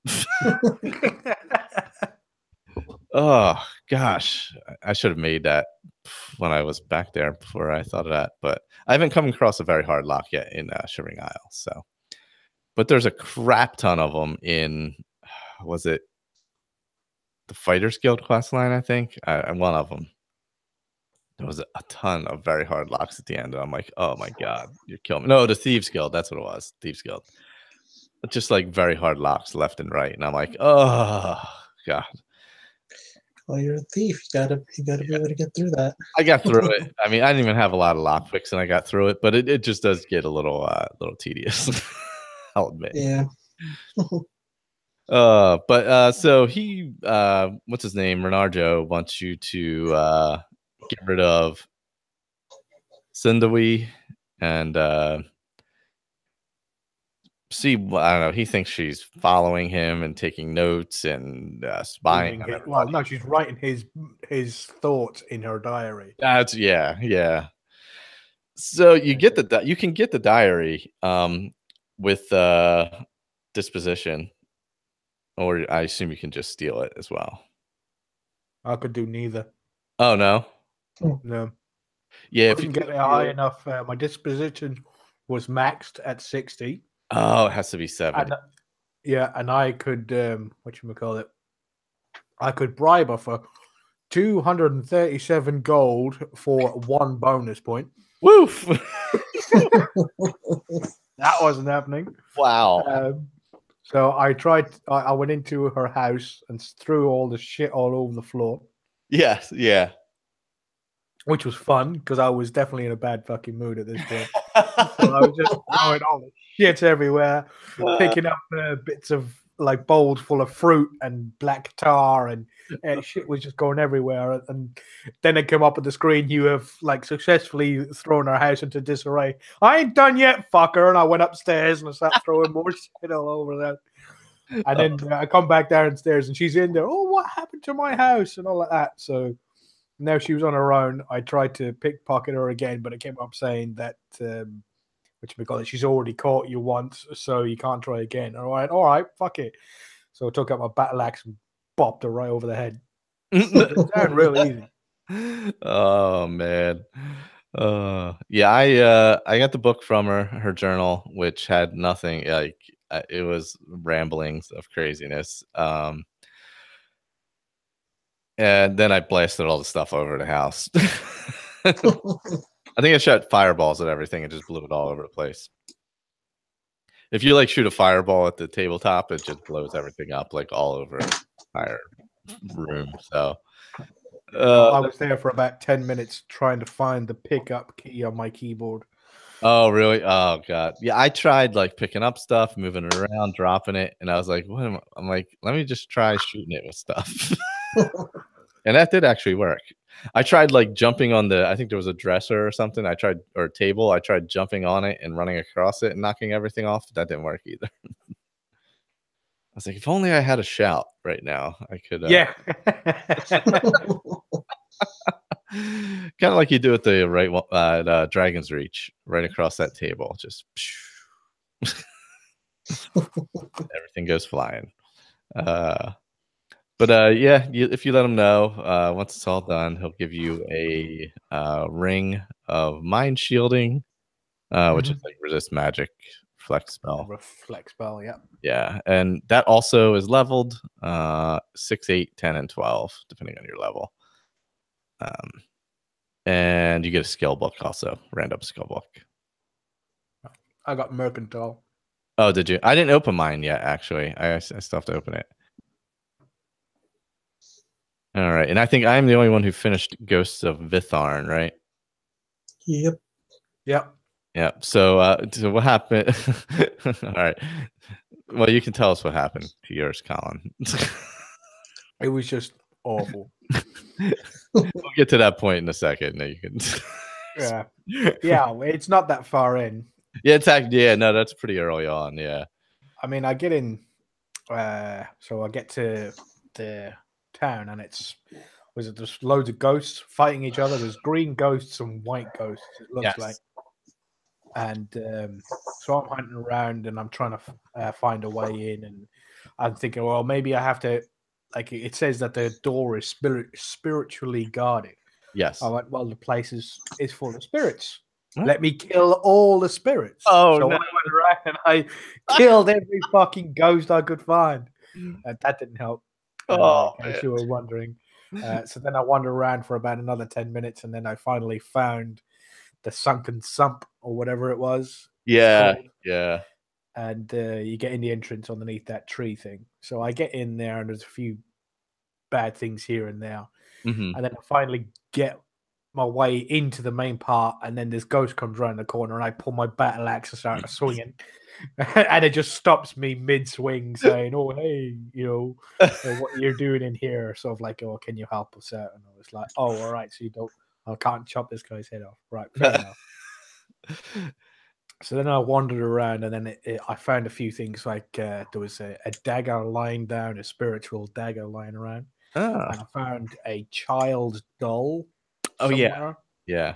Oh gosh, I should have made that when I was back there before I thought of that. But I haven't come across a very hard lock yet in Shivering Isle. So, but there's a crap ton of them in. Was it the Fighters Guild quest line? I think one of them. There was a ton of very hard locks at the end, and I'm like, oh my god, you're killing me. No, the Thieves Guild. That's what it was. Thieves Guild. Just like very hard locks left and right, and I'm like, oh god. Well, you're a thief. You gotta be able to get through that. I got through it. I mean, I didn't even have a lot of lockpicks, and I got through it. But it just does get a little tedious. I'll admit. Yeah. So he, what's his name? Renarjo wants you to get rid of Sindawi and see. I don't know. He thinks she's following him and taking notes and spying. Well, no, she's writing his thoughts in her diary. That's yeah. So you get you can get the diary with disposition, or I assume you can just steal it as well. I could do neither. Oh no. No. Yeah, if you get it high enough, my disposition was maxed at 60. Oh, it has to be 70. And I could whatchamacallit, I could bribe her for 237 gold for 1 bonus point. Woof. That wasn't happening. Wow. So I tried. I went into her house and threw all the shit all over the floor. Yes, yeah. Which was fun because I was definitely in a bad fucking mood at this point. So I was just throwing all the shit everywhere, picking up bits of like bowls full of fruit and black tar, and shit was just going everywhere. And then it came up on the screen, you have like successfully thrown our house into disarray. I ain't done yet, fucker. And I went upstairs and I started throwing more shit all over that. And then I come back downstairs and she's in there. Oh, what happened to my house and all of that. So now she was on her own. I tried to pickpocket her again, but it came up saying that she's already caught you once, so you can't try again. All right, fuck it. So I took out my battle axe and bopped her right over the head. It sounded real easy. Oh man. Yeah, I got the book from her journal, which had nothing, like it was ramblings of craziness. And then I blasted all the stuff over the house. I think I shot fireballs at everything and just blew it all over the place. If you like shoot a fireball at the tabletop, it just blows everything up like all over the entire room. So I was there for about 10 minutes trying to find the pickup key on my keyboard. Oh, really? Oh, God. Yeah, I tried like picking up stuff, moving it around, dropping it, and I was like, "What am I?" I'm like, "Let me just try shooting it with stuff," and that did actually work. I tried like jumping on I think there was a dresser or something. Or a table. I tried jumping on it and running across it and knocking everything off. That didn't work either. I was like, if only I had a shout right now, I could. Yeah. Kind of like you do at the Dragon's Reach, right across that table. Just everything goes flying. But yeah, if you let him know, once it's all done, he'll give you a ring of mind shielding, which is like resist magic reflect spell. Reflect spell, yeah. Yeah, and that also is leveled 6, 8, 10, and 12, depending on your level. And you get a skill book also, random skill book. I got mercantile. Oh, did you? I didn't open mine yet, actually. I still have to open it. All right, and I think I'm the only one who finished Ghosts of Vitharn, right? Yep. Yep. So what happened? All right. Well, you can tell us what happened to yours, Colin. It was just awful. We'll get to that point in a second. No, you can. Yeah, it's not that far in. Yeah, no, that's pretty early on. Yeah. I mean, I get in. So I get to the town, and there's loads of ghosts fighting each other. There's green ghosts and white ghosts. It looks like. And so I'm hunting around, and I'm trying to find a way in, and I'm thinking, well, maybe I have to. Like it says that the door is spiritually guarded. Yes. I went, well, the place is full of spirits. What? Let me kill all the spirits. Oh, so no. I went around and I killed every fucking ghost I could find. That didn't help. In case you were wondering. So then I wandered around for about another 10 minutes, and then I finally found the sunken sump or whatever it was. Yeah. And you get in the entrance underneath that tree thing. So I get in there, and there's a few bad things here and there. Mm-hmm. And then I finally get my way into the main part, and then this ghost comes around the corner, and I pull my battle axe and start swinging. And it just stops me mid-swing, saying, "Oh, hey, what you're doing in here?" Sort of like, "Oh, can you help us out?" And I was like, "Oh, all right, so I can't chop this guy's head off." Right, fair enough. So then I wandered around, and then I found a few things like there was a dagger lying down, a spiritual dagger lying around. And I found a child's doll somewhere. Yeah.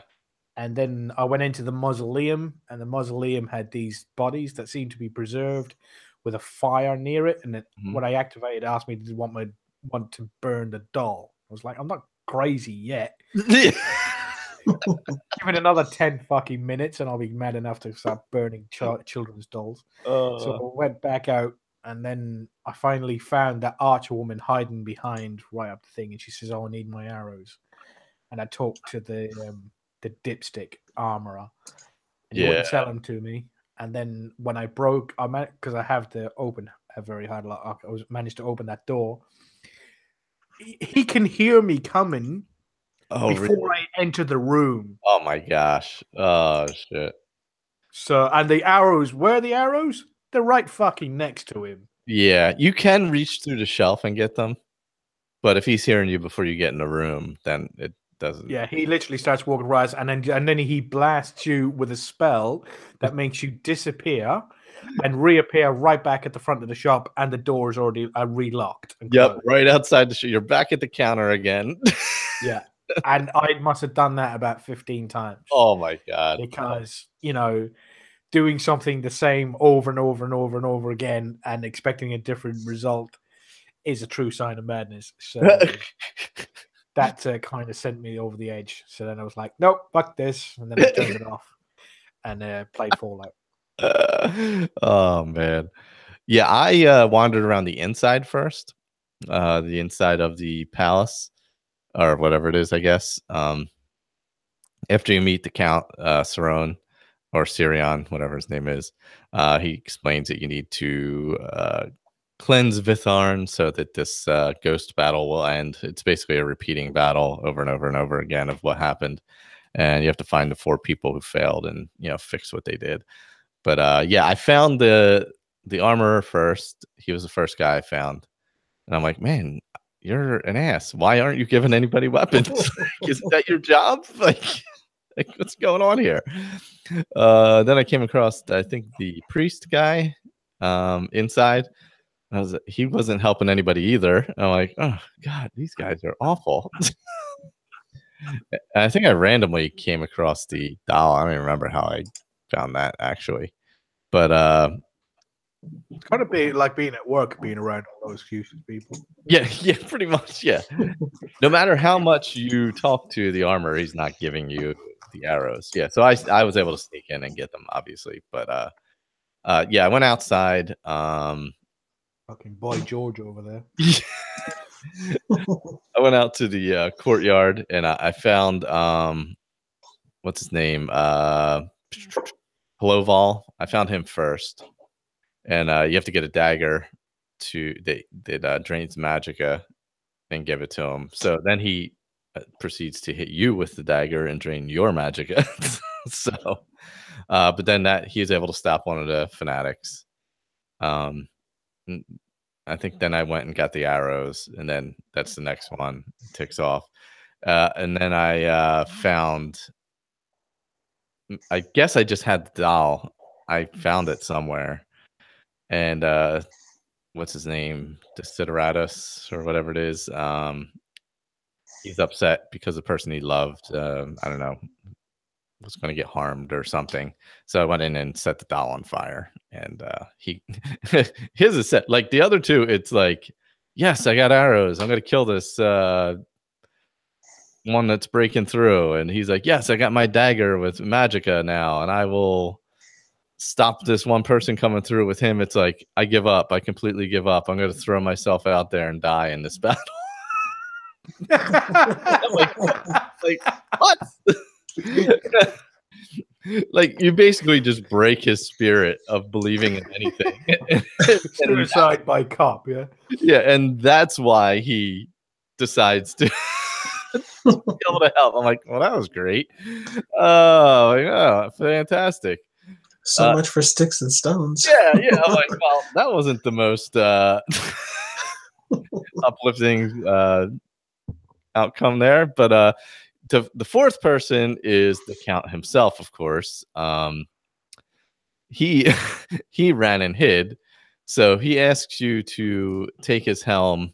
And then I went into the mausoleum, and the mausoleum had these bodies that seemed to be preserved with a fire near it. And when I activated, it asked me, did you want to burn the doll? I was like, I'm not crazy yet. Give it another 10 fucking minutes, and I'll be mad enough to start burning children's dolls. So I went back out, and then I finally found that archerwoman hiding behind right up the thing, and she says, "Oh, I need my arrows." And I talked to the dipstick armorer, and he wouldn't sell them to me. And then when I broke, because I have to open a very hard lock, I managed to open that door. He can hear me coming. Before I enter the room. Oh my gosh. Oh shit. So, and the arrows, where are the arrows? They're right fucking next to him. Yeah, you can reach through the shelf and get them. But if he's hearing you before you get in the room, then it doesn't. Yeah, he literally starts walking around, and then he blasts you with a spell that makes you disappear. and reappear right back at the front of the shop, and the door's already relocked. And Yep, closed. right outside the shop. You're back at the counter again. Yeah. And I must have done that about 15 times. Oh my God. Because, doing something the same over and over and over and over again and expecting a different result is a true sign of madness. So that kind of sent me over the edge. So then I was like, nope, fuck this. And then I turned it off and played Fallout. Oh man. Yeah, I wandered around the inside first. The inside of the palace or whatever it is, I guess. After you meet the Count Cerrone or Sirion, whatever his name is, he explains that you need to cleanse Vitharn so that this ghost battle will end. It's basically a repeating battle over and over and over again of what happened, and you have to find the 4 people who failed and fix what they did. But yeah, I found the armorer first. He was the first guy I found, and I'm like, man, you're an ass. Why aren't you giving anybody weapons? Isn't that your job? Like what's going on here? Then I came across, I think, the priest guy inside. He wasn't helping anybody either. I'm like, oh God, these guys are awful. I think I randomly came across the doll. I don't even remember how I found that actually. But It's kind of like being at work, being around all those useless people. Yeah, pretty much. Yeah. No matter how much you talk to the armor, he's not giving you the arrows. Yeah. So I was able to sneak in and get them, obviously. But yeah, I went outside. Fucking boy George over there. I went out to the courtyard and I found what's his name? Ploval. I found him first. And you have to get a dagger that drains magicka and give it to him. So then he proceeds to hit you with the dagger and drain your magicka. So, but then he is able to stop one of the fanatics. I think then I went and got the arrows, and then that's the next one ticks off. And then I found, I guess I just had the doll. I found it somewhere. And what's his name? Desideratus or whatever it is. He's upset because the person he loved, I don't know, was going to get harmed or something. So I went in and set the doll on fire. And his is set. Like the other two, it's like, yes, I got arrows. I'm going to kill this one that's breaking through. And he's like, yes, I got my dagger with magicka now, and I will stop this one person coming through. With him, it's like, I give up. I completely give up. I'm going to throw myself out there and die in this battle. like what? Like you basically just break his spirit of believing in anything. Suicide by cop, yeah. Yeah, and that's why he decides to be able to help. I'm like, well, that was great. Oh, yeah, fantastic. So much for sticks and stones. Yeah. I'm like, well, that wasn't the most uplifting outcome there. But the fourth person is the Count himself, of course. He ran and hid. So he asks you to take his helm.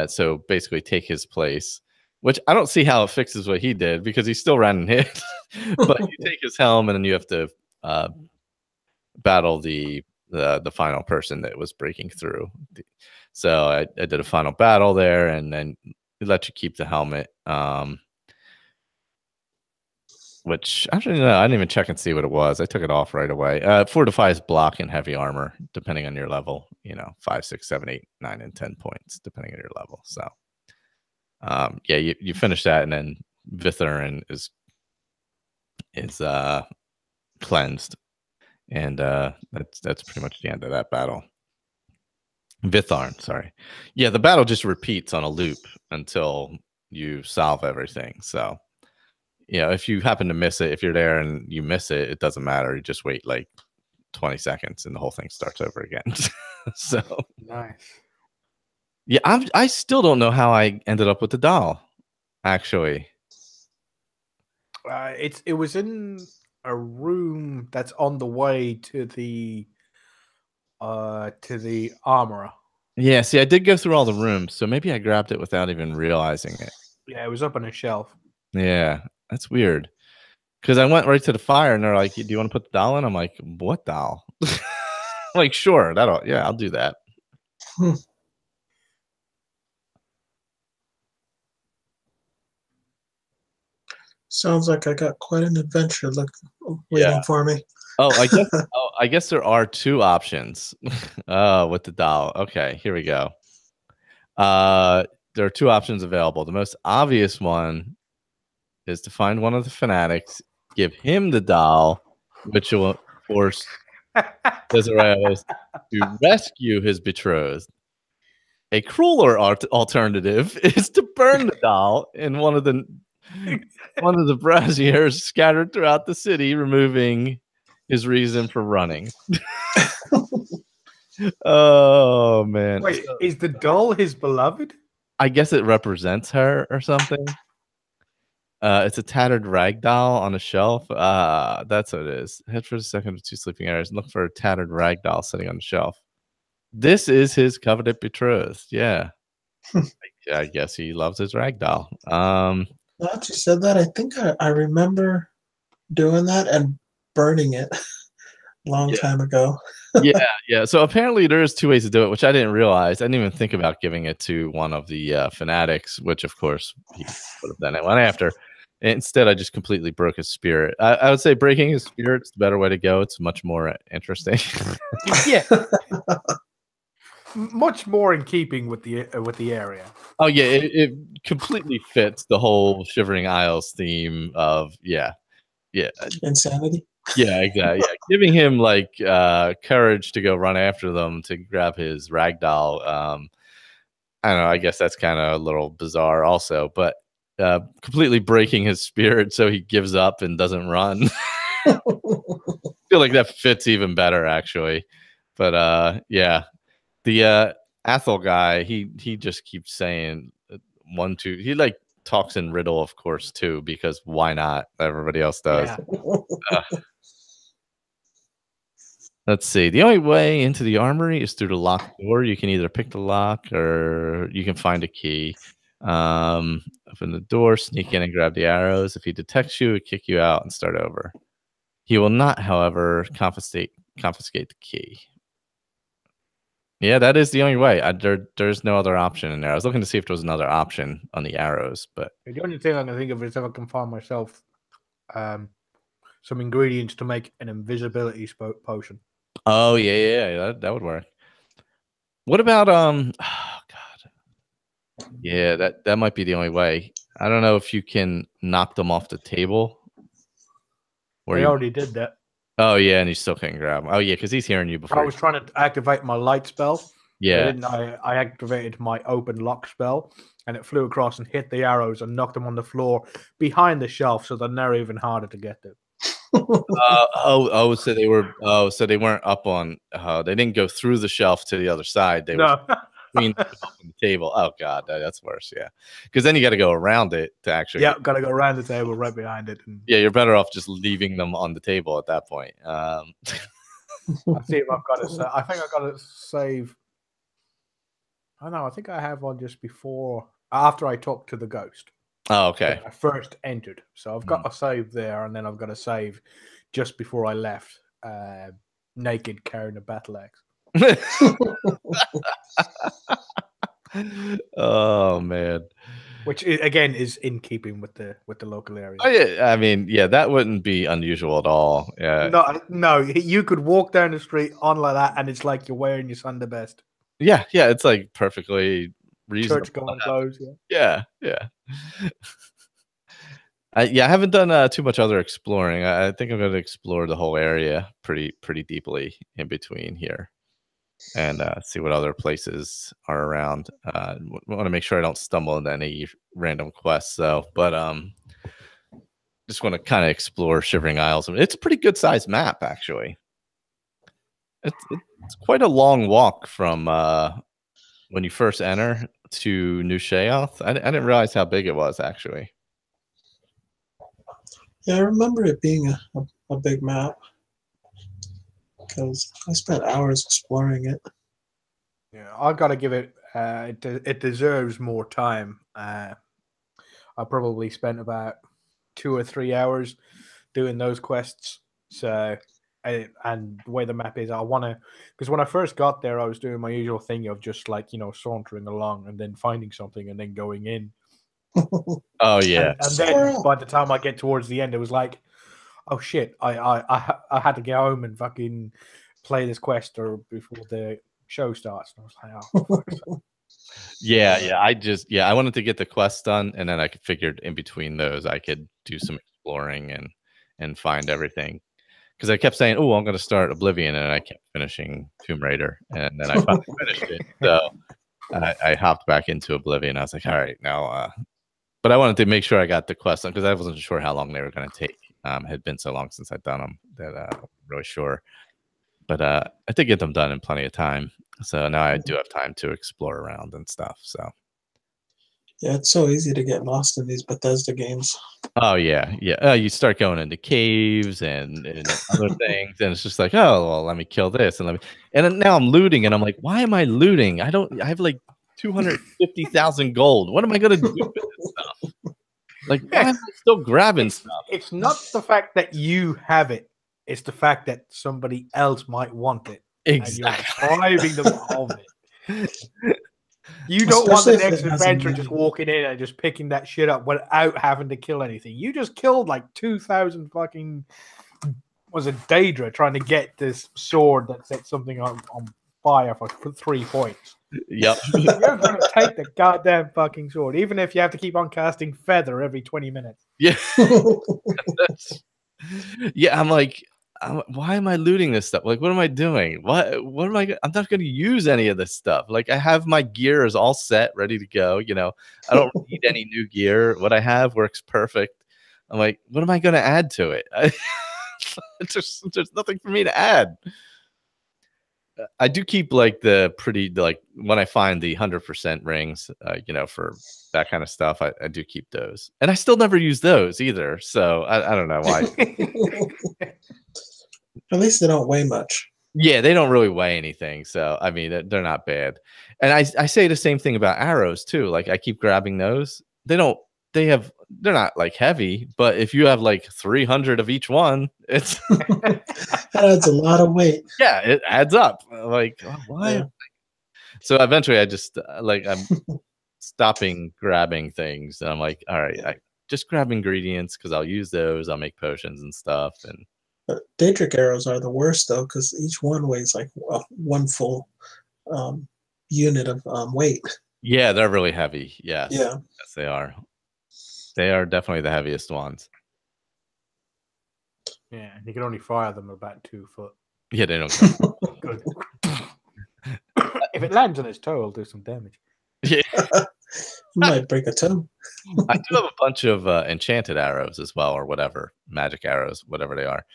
So basically take his place, which I don't see how it fixes what he did, because he still ran and hid. But you take his helm, and then you have to battle the final person that was breaking through. So I did a final battle there, and then we let you keep the helmet. Which actually, no, I didn't even check and see what it was. I took it off right away. Fortifies block and heavy armor, depending on your level. 5, 6, 7, 8, 9, and 10 points, depending on your level. So, yeah, you finish that, and then Vitharn is cleansed, and that's pretty much the end of that battle. Vitharn, sorry. Yeah, the battle just repeats on a loop until you solve everything. So, if you happen to miss it, if you're there and you miss it, it doesn't matter. You just wait like 20 seconds and the whole thing starts over again. So nice. Yeah, I still don't know how I ended up with the doll, actually. It was in a room that's on the way to the to the armorer. Yeah, see, I did go through all the rooms, so maybe I grabbed it without even realizing it. Yeah, it was up on a shelf. Yeah, that's weird. Because I went right to the fire, and they're like, "Do you want to put the doll in?" I'm like, "What doll?" Like, sure, I'll do that. Sounds like I got quite an adventure waiting for me. Oh, I guess there are two options. With the doll. Okay, here we go. There are two options available. The most obvious one is to find one of the fanatics, give him the doll, which will force Desiree to rescue his betrothed. A crueler alternative is to burn the doll in one of the braziers scattered throughout the city, removing his reason for running. Oh man! Wait, is the doll his beloved? I guess it represents her or something. It's a tattered rag doll on a shelf. That's what it is. Head for a second to two sleeping areas and look for a tattered rag doll sitting on the shelf. This is his coveted betrothed. Yeah. I guess he loves his rag doll. Now that you said that, I think I remember doing that and burning it a long time ago. Yeah. So apparently there is two ways to do it, which I didn't realize. I didn't even think about giving it to one of the fanatics, which of course he would have done it one after. Instead, I just completely broke his spirit. I would say breaking his spirit is the better way to go. It's much more interesting. Yeah. Much more in keeping with the area. Oh yeah, it completely fits the whole Shivering Isles theme of insanity. Yeah, exactly. Yeah, giving him like courage to go run after them to grab his ragdoll. I don't know. I guess that's kind of a little bizarre, also, but completely breaking his spirit so he gives up and doesn't run. I feel like that fits even better, actually. But yeah. The Athel guy, he just keeps saying 1, 2. He like talks in riddle, of course, too, because why not? Everybody else does. Yeah. Let's see. The only way into the armory is through the locked door. You can either pick the lock or you can find a key. Open the door, sneak in and grab the arrows. If he detects you, he'll kick you out and start over. He will not, however, confiscate the key. Yeah, that is the only way. There's no other option in there. I was looking to see if there was another option on the arrows, but the only thing I can think of is if I can find myself some ingredients to make an invisibility potion. Oh yeah, that would work. What about oh god, yeah, that might be the only way. I don't know if you can knock them off the table. I already did that. Oh yeah, and you still can't grab him. Oh yeah, because he's hearing you before. I was trying to activate my light spell. Yeah. I activated my open lock spell, and it flew across and hit the arrows and knocked them on the floor behind the shelf, so they're now even harder to get to. So they weren't up on. They didn't go through the shelf to the other side. They were between the shelf and the table. Oh god, that's worse. Yeah, because then you got to go around it to actually. Yeah, got to go around the table right behind it. Yeah, you're better off just leaving them on the table at that point. I'll see if I've got to. I think I got to save. I know. I think I have one just after I talked to the ghost. Oh, okay. I first entered, so I've got a save there, and then I've got a save just before I left, naked, carrying a battle axe. Oh man, which again is in keeping with the local area. Oh yeah, I mean, yeah, that wouldn't be unusual at all. Yeah, no, you could walk down the street on like that, and it's like you're wearing your Sunday best. Yeah, it's like perfectly reasonable. Church going clothes. Yeah. I haven't done too much other exploring. I think I'm going to explore the whole area pretty deeply in between here, and see what other places are around. Want to make sure I don't stumble into any random quests, though. But just want to kind of explore Shivering Isles. It's a pretty good sized map, actually. It's quite a long walk from when you first enter to New Sheoth. I didn't realize how big it was, actually. Yeah, I remember it being a big map. because I spent hours exploring it. Yeah, I got to give it. It deserves more time. I probably spent about 2 or 3 hours doing those quests. So, and the way the map is, I want to, because when I first got there, I was doing my usual thing of just like, sauntering along and then finding something and then going in. Oh yeah. And then by the time I get towards the end, it was like, oh shit, I had to get home and fucking play this quest or before the show starts. And I was like, oh, fuck. Yeah. I wanted to get the quest done, and then I figured in between those I could do some exploring and find everything. Because I kept saying, "Oh, I'm going to start Oblivion," and I kept finishing Tomb Raider, and then I finally finished it. So I hopped back into Oblivion. I was like, "All right, now." But I wanted to make sure I got the quest done because I wasn't sure how long they were going to take. It had been so long since I'd done them that I wasn't really sure. But I did get them done in plenty of time. So now I do have time to explore around and stuff. So Yeah, it's so easy to get lost in these Bethesda games. oh yeah. You start going into caves and other things, and it's just like, oh well, let me kill this and then now I'm looting, and I'm like, why am I looting? I have like 250,000 gold. What am I gonna do with this stuff? Like, why am I still grabbing stuff? It's not the fact that you have it; it's the fact that somebody else might want it. Exactly. And you're depriving them of it. You don't want the next adventure just walking in and just picking that shit up without having to kill anything. You just killed like 2,000 fucking Daedra trying to get this sword that set something on fire for 3 points. Yep. You're going to take the goddamn fucking sword, even if you have to keep on casting Feather every 20 minutes. Yeah. Yeah, I'm like, why am I looting this stuff? Like, what am I doing? What am I'm not going to use any of this stuff. Like, I have my gear is all set, ready to go. I don't need any new gear. What I have works perfect. I'm like, what am I going to add to it? There's nothing for me to add. I do keep like the pretty, like when I find the 100% rings, for that kind of stuff, I do keep those, and I still never use those either. So I don't know why. At least they don't weigh much. Yeah, they don't really weigh anything. So I mean, they're not bad. And I say the same thing about arrows too. Like I keep grabbing those. They're not like heavy, but if you have like 300 of each one, it's that adds a lot of weight. Yeah, it adds up. Like, why? Yeah. So eventually I just I'm stopping grabbing things, and I'm like, all right, I just grab ingredients because I'll use those. I'll make potions and stuff. And Daedric arrows are the worst though, because each one weighs like one full unit of weight. Yeah, they're really heavy. Yes. Yeah. Yes, they are. They are definitely the heaviest ones. Yeah, you can only fire them about 2 foot. Yeah, they don't go. Good. If it lands on its toe, it'll do some damage. Yeah. You might break a toe. I do have a bunch of enchanted arrows as well, or whatever, magic arrows, whatever they are.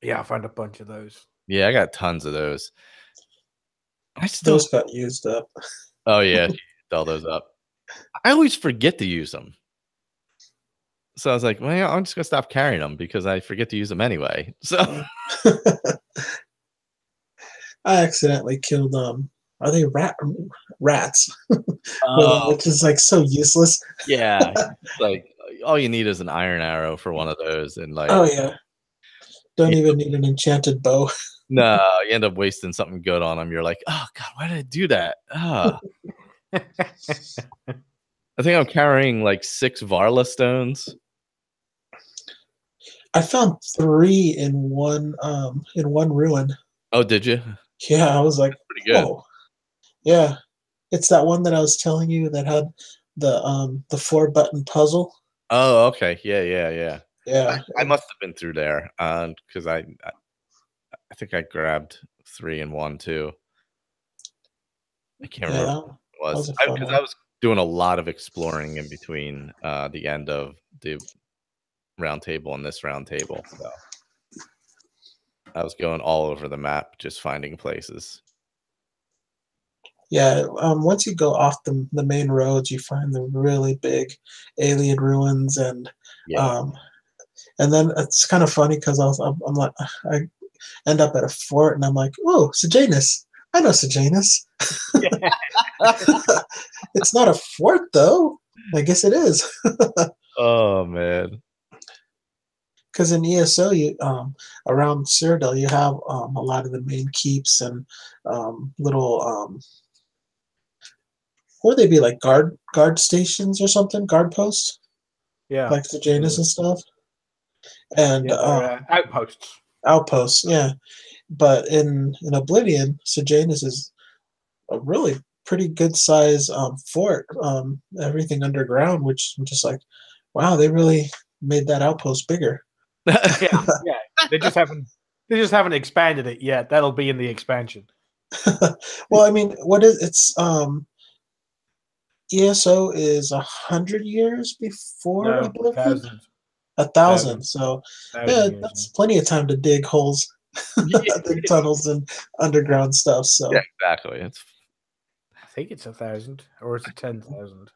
Yeah, I found a bunch of those. Yeah, I got tons of those. Those got used up. Oh yeah, used all those up. I always forget to use them. So I was like, well, I'm just gonna stop carrying them because I forget to use them anyway. So I accidentally killed are they rats? Which is like so useless. Yeah, like all you need is an iron arrow for one of those, and like, oh yeah, don't even need an enchanted bow. No, you end up wasting something good on them. You're like, oh god, why did I do that? I think I'm carrying like 6 Varla stones. I found 3 in one ruin. Oh, did you? Yeah, I was like, that's pretty good. Whoa. Yeah, it's that one that I was telling you that had the 4-button puzzle. Oh, okay. Yeah. Yeah, I must have been through there because I think I grabbed 3 in one too. I can't remember what it was because I was doing a lot of exploring in between the end of the Roundtable and this Roundtable. So I was going all over the map, just finding places. Yeah, once you go off the main roads, you find the really big alien ruins, and then it's kind of funny because I'm like, end up at a fort, and I'm like, oh, Sejanus. I know Sejanus. It's not a fort, though. I guess it is. Oh man. Because in ESO, you around Cyrodiil, you have a lot of the main keeps and little what would they be, like guard stations or something, guard posts, Yeah. like Sejanus and stuff, and outposts. Outposts, yeah. But in Oblivion, Sejanus is a really pretty good size fort. Everything underground, which I'm just like, wow, they really made that outpost bigger. Yeah. They just haven't expanded it yet. That'll be in the expansion. Well, I mean, it's ESO is 100 years before Oblivion. 1,000. 1,000. So yeah, Years, that's plenty of time to dig holes, dig tunnels, and underground stuff. So yeah, exactly. I think it's 1,000, or is it 10,000?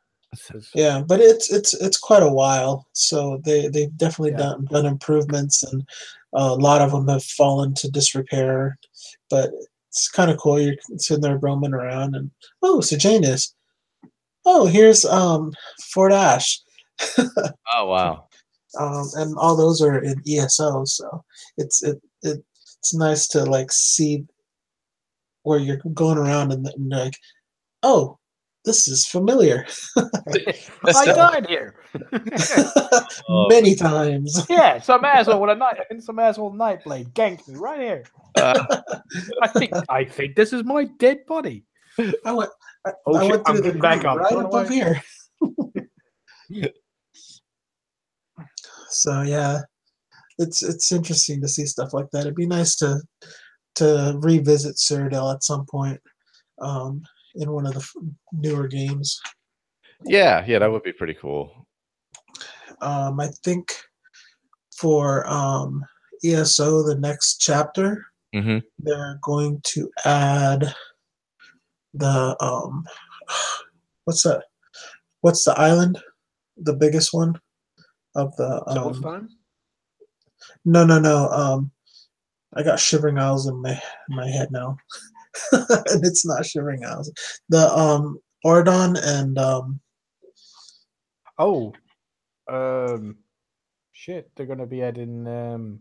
Yeah, but it's quite a while. So they've definitely done improvements, and a lot of them have fallen to disrepair. But it's kind of cool. You're sitting there roaming around, and oh, Sejanus. Oh, here's Fort Ash. Oh wow. And all those are in ESO, so it's nice to like see where you're going around and like, oh, this is familiar. I died here many times. Yeah, some asshole with some asshole Nightblade ganked me right here. I think this is my dead body. I went shit, through the back up right above here. So yeah, it's interesting to see stuff like that. It'd be nice to revisit Cyrodiil at some point in one of the newer games. Yeah, that would be pretty cool. I think for ESO, the next chapter, they're going to add the what's that? What's the island? The biggest one of the Solstheim? No. I got Shivering Isles in my head now. And it's not Shivering Isles. The Ordon and shit, they're gonna be adding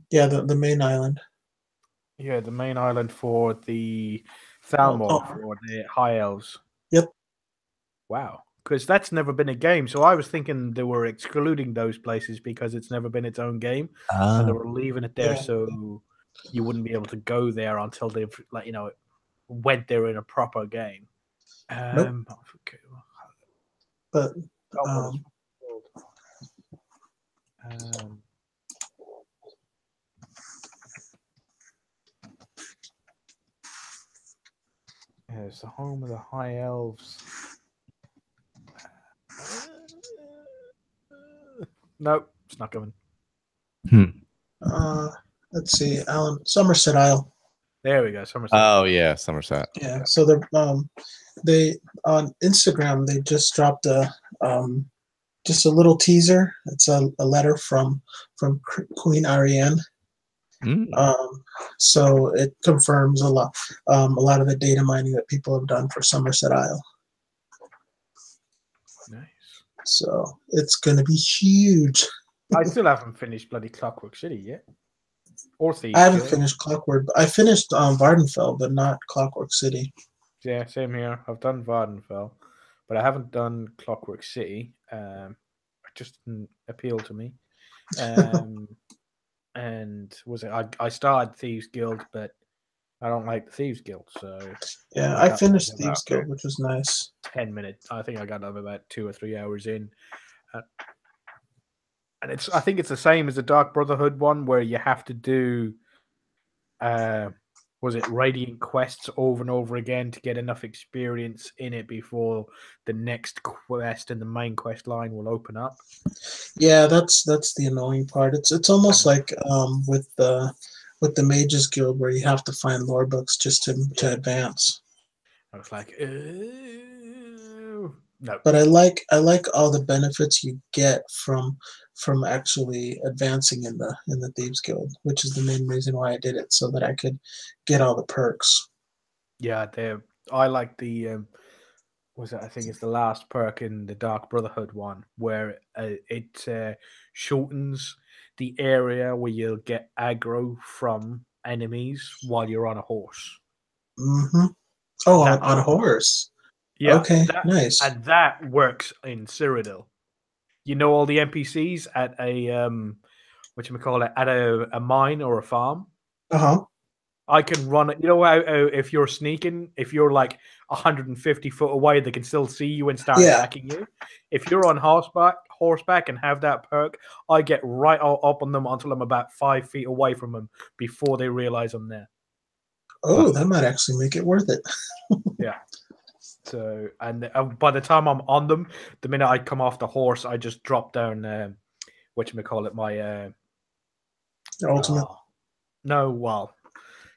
yeah, the main island. Yeah, the main island for the Thalmor for the High Elves. Yep. Wow. Because that's never been a game. So I was thinking they were excluding those places because it's never been its own game. And they were leaving it there so you wouldn't be able to go there until they've went there in a proper game. Nope. Okay. But it's the home of the High Elves. Nope, it's not coming. Let's see, Somerset Isle. There we go, Somerset. Oh yeah, Somerset. Yeah, so they on Instagram they just dropped just a little teaser. It's a letter from Queen Ariane. So it confirms a lot of the data mining that people have done for Somerset Isle. Nice. So it's gonna be huge. I still haven't finished bloody Clockwork City yet. Or Thieves. I haven't finished Clockwork. I finished Vardenfell, but not Clockwork City. Yeah, same here. I've done Vardenfell, but I haven't done Clockwork City. It just didn't appeal to me. And I started Thieves Guild, but I don't like the Thieves Guild, so yeah, I finished Thieves Guild, which was nice. 10 minutes. I think I got up about 2 or 3 hours in. And I think it's the same as the Dark Brotherhood one, where you have to do Radiant quests over and over again to get enough experience in it before the next quest in the main quest line will open up. Yeah, that's the annoying part. It's almost like with the Mages Guild, where you have to find lore books just to advance. I was like, no. But I like all the benefits you get from from actually advancing in the Thieves Guild, which is the main reason why I did it, so that I could get all the perks. Yeah, I like the was it? I think it's the last perk in the Dark Brotherhood one where it shortens the area where you'll get aggro from enemies while you're on a horse. Mm-hmm. Oh, That on a horse. Yeah, Okay, nice. that works in Cyrodiil. You know all the NPCs at a whatchamacallit, at a mine or a farm. Uh-huh. I can run it. You know how if you're sneaking, if you're like 150 foot away, they can still see you and start Yeah. attacking you. If you're on horseback and have that perk, I get right up on them until I'm about 5 feet away from them before they realize I'm there. Oh, that might actually make it worth it. Yeah. So, and by the time I'm on them, the minute I come off the horse, I just drop down, whatchamacallit, my Ultimate. no, well,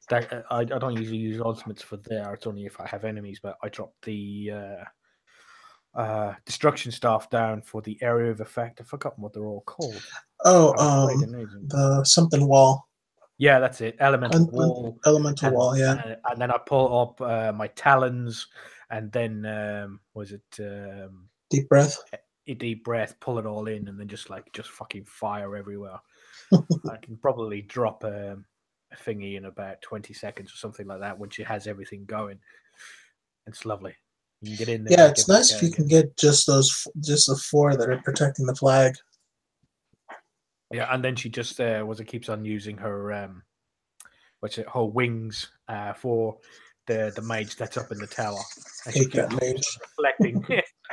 that I don't usually use ultimates for there. It's only if I have enemies, but I drop the destruction staff down for the area of effect. I've forgotten what they're all called. Oh, the something wall. Yeah, that's it. Elemental wall. Elemental wall, yeah. And then I pull up my talons, and then was it deep breath? A deep breath, pull it all in, and then just fucking fire everywhere. I can probably drop a thingy in about 20 seconds or something like that when she has everything going. It's lovely. You can get in there. Yeah, it's nice if you can get just the 4 that are protecting the flag. Yeah, and then she just keeps on using her her wings for the mage that's up in the tower. And Hate that mage. Reflecting.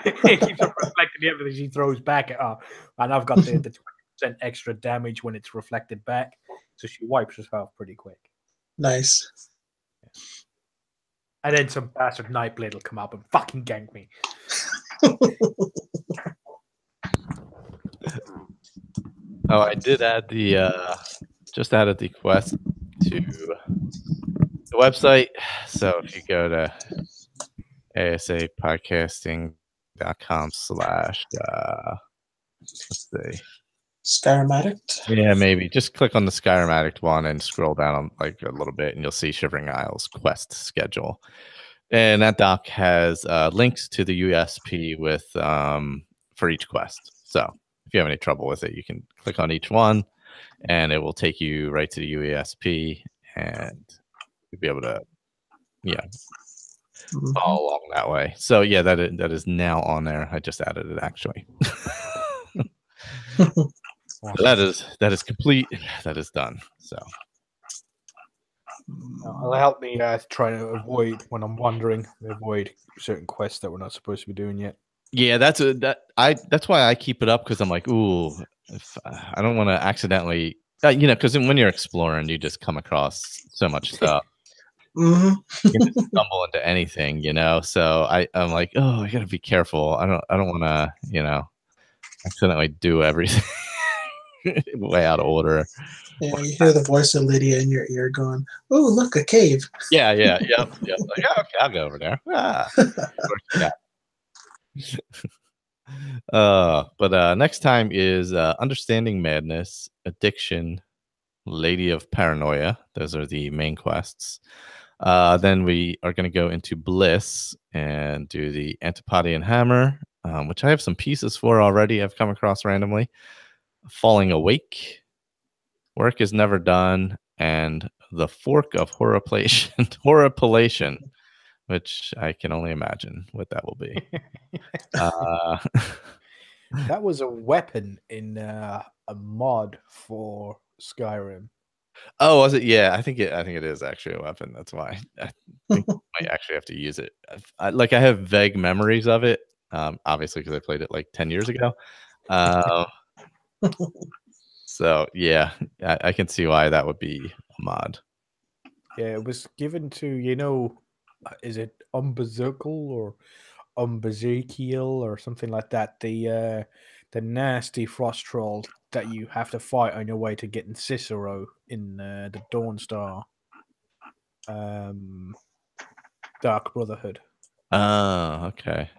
It keeps on reflecting everything she throws back at her. And I've got the 20% extra damage when it's reflected back. So she wipes herself pretty quick. Nice. And then some bastard Nightblade will come up and fucking gank me. Oh, I did add just added the quest to the website. So if you go to asapodcasting.com/ let's see. Skyrim Addict? Yeah, maybe. Just click on the Skyrim Addict one and scroll down like a little bit and you'll see Shivering Isles quest schedule. And that doc has links to the USP with for each quest. So if you have any trouble with it, you can click on each one and it will take you right to the USP and you'll be able to follow along that way. So yeah, that is now on there. I just added it actually. Awesome. That is complete. That is done. So it'll help me try to avoid when I'm wandering, avoid certain quests that we're not supposed to be doing yet. Yeah, that's why I keep it up because I'm like, ooh, I don't want to accidentally, because when you're exploring, you just come across so much stuff. Mm-hmm. You can just stumble into anything, So I'm like, oh, I gotta be careful. I don't want to, accidentally do everything way out of order. Yeah, you hear the voice of Lydia in your ear going, "Oh, look, a cave." Yeah, yep. Like, oh, okay, I'll go over there. But next time is Understanding Madness, Addiction, Lady of Paranoia. Those are the main quests. Then we are going to go into Bliss and do the Antipodean Hammer, which I have some pieces for already. I've come across randomly. Falling Awake, Work is Never Done, and the Fork of Horripilation, which I can only imagine what that will be. That was a weapon in a mod for Skyrim. Oh, was it? Yeah, I think it is actually a weapon. That's why I think I might actually have to use it. I have vague memories of it, obviously because I played it like 10 years ago. So yeah, I can see why that would be a mod. Yeah, it was given to is it Umbazirkle or Umbazikiel or something like that? The nasty frost troll that you have to fight on your way to getting Cicero in the Dawnstar Dark Brotherhood. Oh, okay.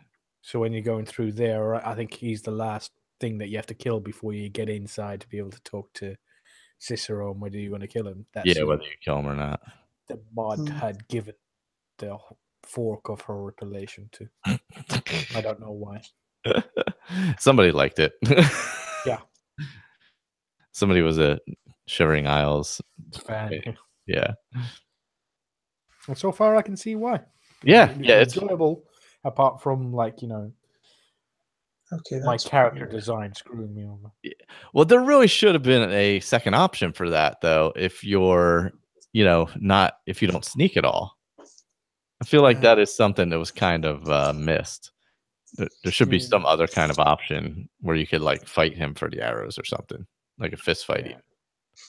So when you're going through there, I think he's the last thing that you have to kill before you get inside to be able to talk to Cicero on whether you want to kill him. That's whether you kill him or not. The mod had given the fork of her relation to. I don't know why. Somebody liked it. Yeah. Somebody was a Shivering Isles fan. Yeah. And so far, I can see why. Yeah, it's enjoyable. Apart from my character design screwing me over. Yeah. Well, there really should have been a second option for that, though. If you're, if you don't sneak at all, I feel like that is something that was kind of missed. There should be some other kind of option where you could fight him for the arrows or something, like a fist fight.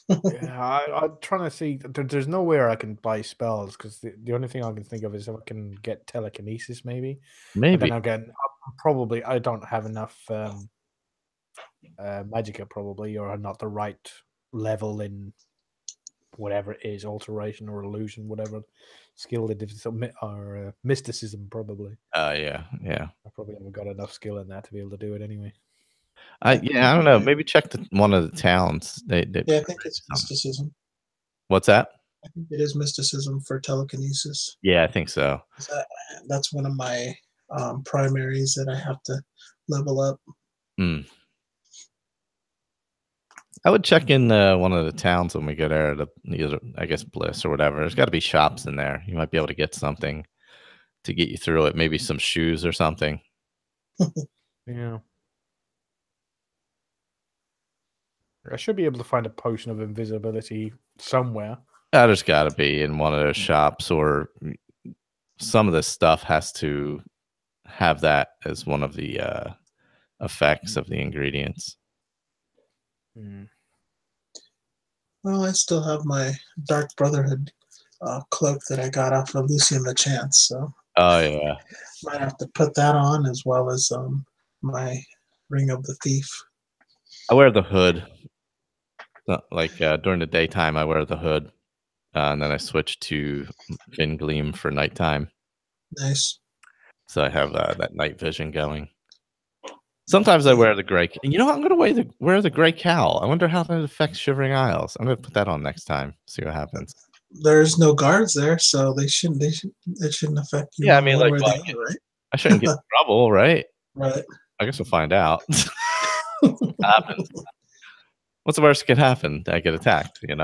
I'm trying to see. There's nowhere I can buy spells because the only thing I can think of is if I can get telekinesis, maybe. But then again, I don't have enough magicka, probably, or not the right level in whatever it is, alteration or illusion, whatever skill it is, or mysticism, probably. Yeah. I probably haven't got enough skill in that to be able to do it anyway. I don't know. Maybe check one of the towns. I think it's mysticism. What's that? I think it is mysticism for telekinesis. Yeah, I think so. That's one of my primaries that I have to level up. I would check in one of the towns when we go there, either, I guess, Bliss or whatever. There's got to be shops in there. You might be able to get something to get you through it. Maybe some shoes or something. Yeah. I should be able to find a potion of invisibility somewhere. There's got to be in one of those shops, or some of this stuff has to have that as one of the effects of the ingredients. Well, I still have my Dark Brotherhood cloak that I got off of Lucian the Chance, so yeah, might have to put that on as well as my Ring of the Thief. I wear the hood. During the daytime, I wear the hood, and then I switch to Fin Gleam for nighttime. Nice. So I have that night vision going. Sometimes I wear the gray. I'm going to wear the gray cowl. I wonder how that affects Shivering Isles. I'm going to put that on next time. See what happens. There's no guards there, so it shouldn't affect you. Yeah, I mean, right? I shouldn't get in trouble, right? Right. I guess we'll find out. What happens? What's the worst that could happen? I get attacked, Yeah.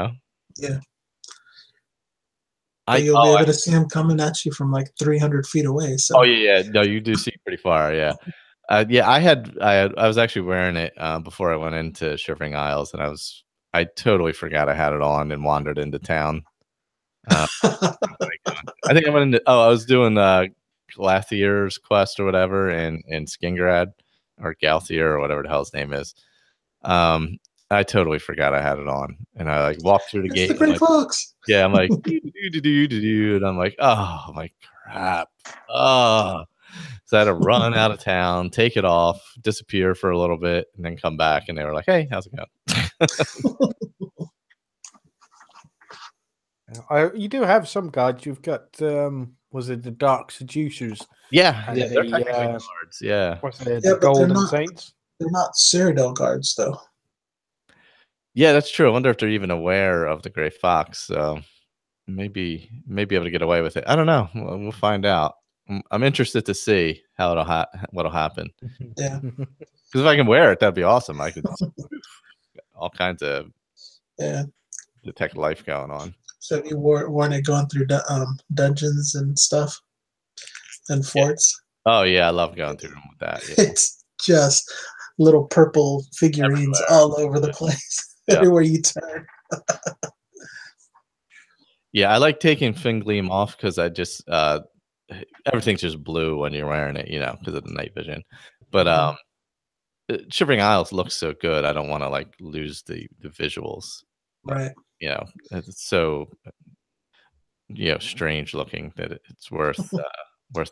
You'll be able to see him coming at you from 300 feet away. So. Oh yeah. No, you do see pretty far. Yeah. I was actually wearing it before I went into Shivering Isles, and I totally forgot I had it on and wandered into town. I think I went into. I was doing Glathier's quest or whatever in Skingrad or Galthier or whatever the hell his name is. I totally forgot I had it on, and I walked through the gate. The Great Fox. Yeah, I'm like, and I'm like, oh my crap, oh. So I had to run out of town, take it off, disappear for a little bit, and then come back, and they were like, "Hey, how's it going?" You do have some guards. You've got was it the Dark Seducers? Yeah, they're guards. Yeah, what's the Golden Saints? They're not Cyrodiil guards, though. Yeah, that's true. I wonder if they're even aware of the Gray Fox. So maybe able to get away with it. I don't know. We'll find out. I'm interested to see how what'll happen. Yeah, because if I can wear it, that'd be awesome. I could all kinds of detect life going on. So you worn it going through dungeons and stuff and forts. Oh yeah, I love going through them with that. Yeah. It's just little purple figurines all over the place. Everywhere you turn. Yeah, I like taking Fin Gleam off because I just everything's just blue when you're wearing it, because of the night vision. But Shivering Isles looks so good. I don't want to lose the visuals. Right. It's so strange looking that it's worth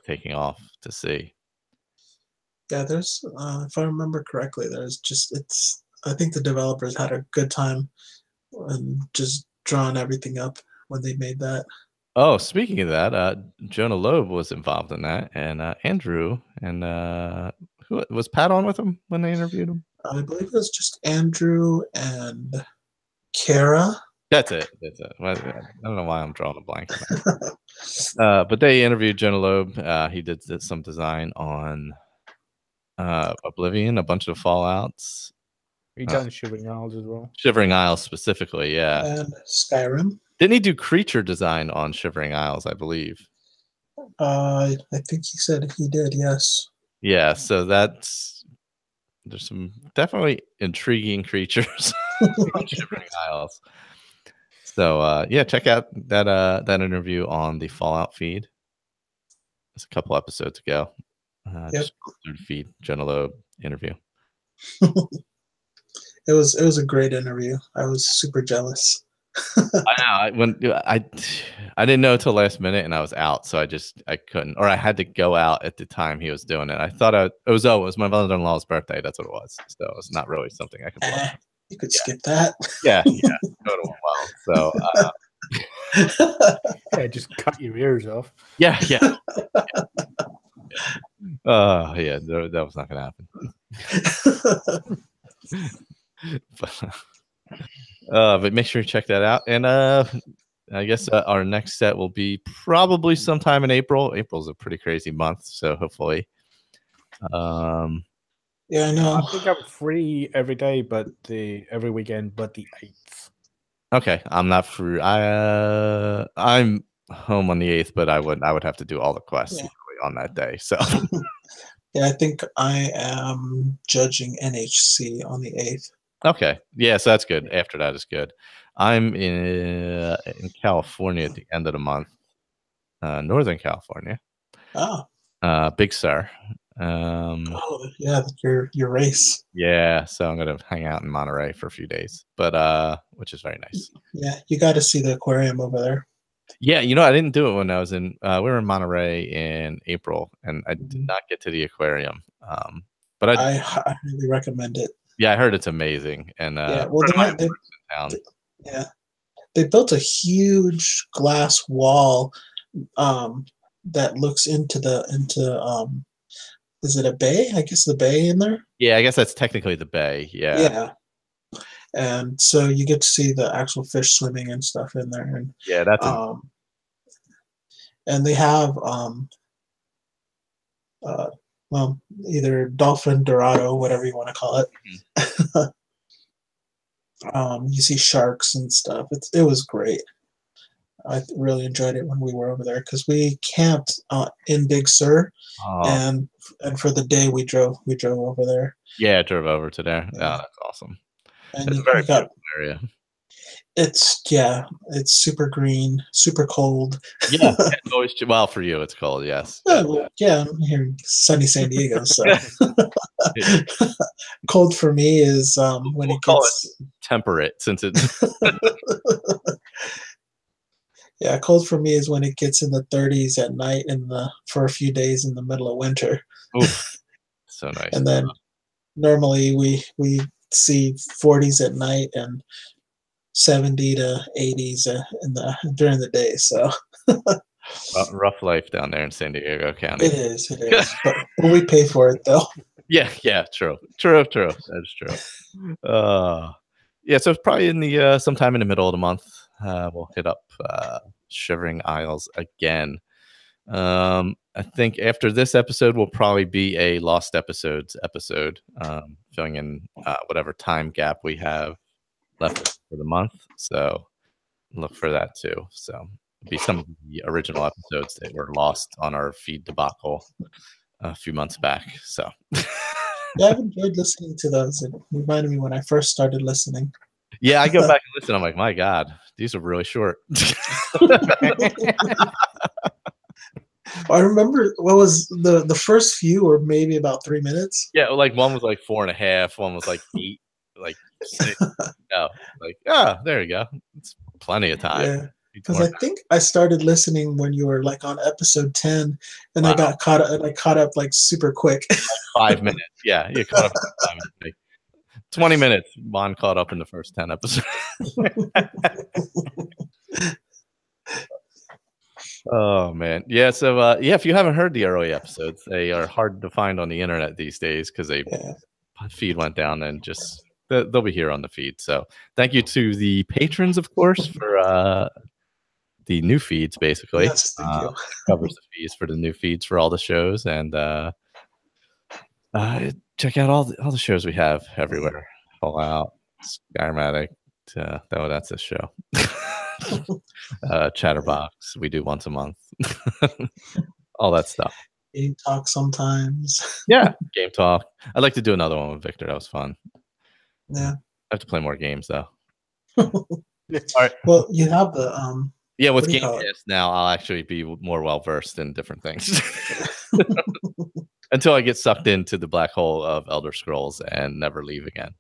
taking off to see. Yeah, there's if I remember correctly, I think the developers had a good time and just drawing everything up when they made that. Oh, speaking of that, Jonah Loeb was involved in that, and Andrew, and who was Pat on with him when they interviewed him? I believe it was just Andrew and Kara. That's it. I don't know why I'm drawing a blank on that. But they interviewed Jonah Loeb. He did some design on Oblivion, a bunch of Fallouts. He done Shivering Isles as well. Shivering Isles specifically, yeah. And Skyrim. Didn't he do creature design on Shivering Isles, I believe? I think he said he did, yes. Yeah, so there's some definitely intriguing creatures on Shivering Isles. So yeah, check out that interview on the Fallout feed. It's a couple episodes ago. Yep. Just through the feed, Jonah Loeb interview. It was a great interview. I was super jealous. I know. I didn't know until last minute, and I was out, so I couldn't, or I had to go out at the time he was doing it. I thought it was my mother-in-law's birthday. That's what it was. So it's not really something I could play. You could skip that. Yeah, totally well. So Yeah, just cut your ears off. yeah. Yeah, that was not gonna happen. But make sure you check that out. And I guess our next set will be probably sometime in April. April's a pretty crazy month, so hopefully. Yeah, I know. I think I'm free every day, but every weekend, but the 8th. Okay, I'm not free. I'm home on the 8th, but I would have to do all the quests on that day. So yeah, I think I am judging NHC on the 8th. Okay, yeah, so that's good. After that is good. I'm in California at the end of the month, Northern California. Oh. Big Sur. Oh yeah, your race. Yeah, so I'm gonna hang out in Monterey for a few days, but which is very nice. Yeah, you got to see the aquarium over there. Yeah, I didn't do it when I was in. We were in Monterey in April, and I did not get to the aquarium. But I highly recommend it. Yeah, I heard it's amazing, and yeah, well, they built a huge glass wall that looks into is it a bay? I guess the bay in there. Yeah, I guess that's technically the bay. Yeah. Yeah. And so you get to see the actual fish swimming and stuff in there, and yeah, that's and they have well, either dolphin, dorado, whatever you want to call it. You see sharks and stuff. It was great. I really enjoyed it when we were over there because we camped in Big Sur, and for the day we drove over there. Yeah, I drove over to there. Yeah. Oh, that's awesome. And it's a very beautiful area. It's super green, super cold. Yeah, it's always well for you. It's cold, yes. Yeah, I'm here in sunny San Diego, so cold for me is when it gets temperate, since it's yeah, cold for me is when it gets in the 30s at night for a few days in the middle of winter. Oof, so nice. And then normally we see 40s at night and 70 to 80s during the day. So rough life down there in San Diego County. It is. but we pay for it though. Yeah, true. That's true. Yeah, so it's probably in the sometime in the middle of the month. We'll hit up Shivering Isles again. I think after this episode will probably be a Lost Episodes episode, filling in whatever time gap we have left for the month. So look for that too. So it'll be some of the original episodes that were lost on our feed debacle a few months back. So yeah, I've enjoyed listening to those. It reminded me when I first started listening. Yeah, I go back and listen. I'm like, my God, these are really short. I remember what was the first few were maybe about 3 minutes. Yeah, like one was like 4.5, one was like 8, like 6. No, like there you go. It's plenty of time. Yeah, because I think I started listening when you were like on episode 10, and wow. I caught up like super quick. Like 5 minutes. Yeah, you caught up in 5 minutes. 20 minutes. Juan caught up in the first 10 episodes. Oh man, yeah. So if you haven't heard the early episodes, they are hard to find on the internet these days because they feed went down, and just they'll be here on the feed. So thank you to the patrons, of course, for the new feeds. Basically, Yes, thank you. covers the fees for the new feeds for all the shows, and check out all the shows we have everywhere. Fallout, Skyrimatic. That's a show. Chatterbox, we do once a month. All that stuff. Game talk sometimes. Yeah, game talk. I'd like to do another one with Victor. That was fun. Yeah. I have to play more games though. All right. Well, you have the Yeah, with what do you Game call it? Pass now, I'll actually be more well versed in different things. Until I get sucked into the black hole of Elder Scrolls and never leave again.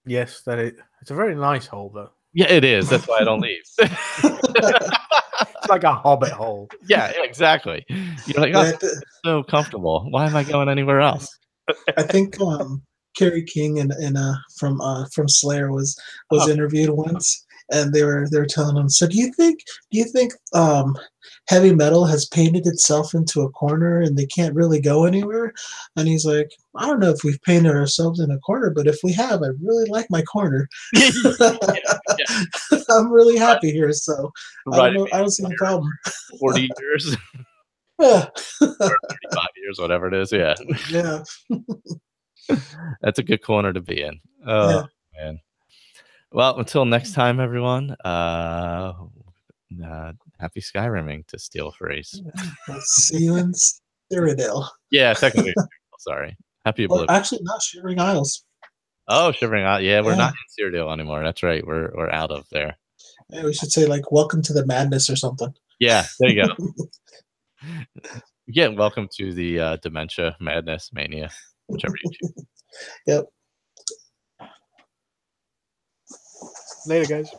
Yes, it's a very nice hole though. Yeah, it is. That's why I don't leave. It's like a hobbit hole. Yeah, exactly. You're like, oh, it's so comfortable. Why am I going anywhere else? I think Kerry King and from Slayer was interviewed once, and they were telling him, so do you think heavy metal has painted itself into a corner and they can't really go anywhere? And he's like, I don't know if we've painted ourselves in a corner, but if we have, I really like my corner. Yeah. I'm really happy here, so Right. I don't see the problem. 40 years. Yeah. 35 years, whatever it is. Yeah. Yeah. That's a good corner to be in. Oh, man. Well, until next time, everyone. Happy Skyrimming, to steal a phrase. I'll see you in Cyrodiil. Yeah, technically. Sorry. Happy Oblivion. Actually, not Shivering Isles. Oh, Shivering Isles. Yeah, we're not in Cyrodiil anymore. That's right. We're out of there. Yeah, we should say like "Welcome to the Madness" or something. Yeah, there you go. Yeah, welcome to the dementia, madness, mania, whichever you choose. Yep. Later, guys.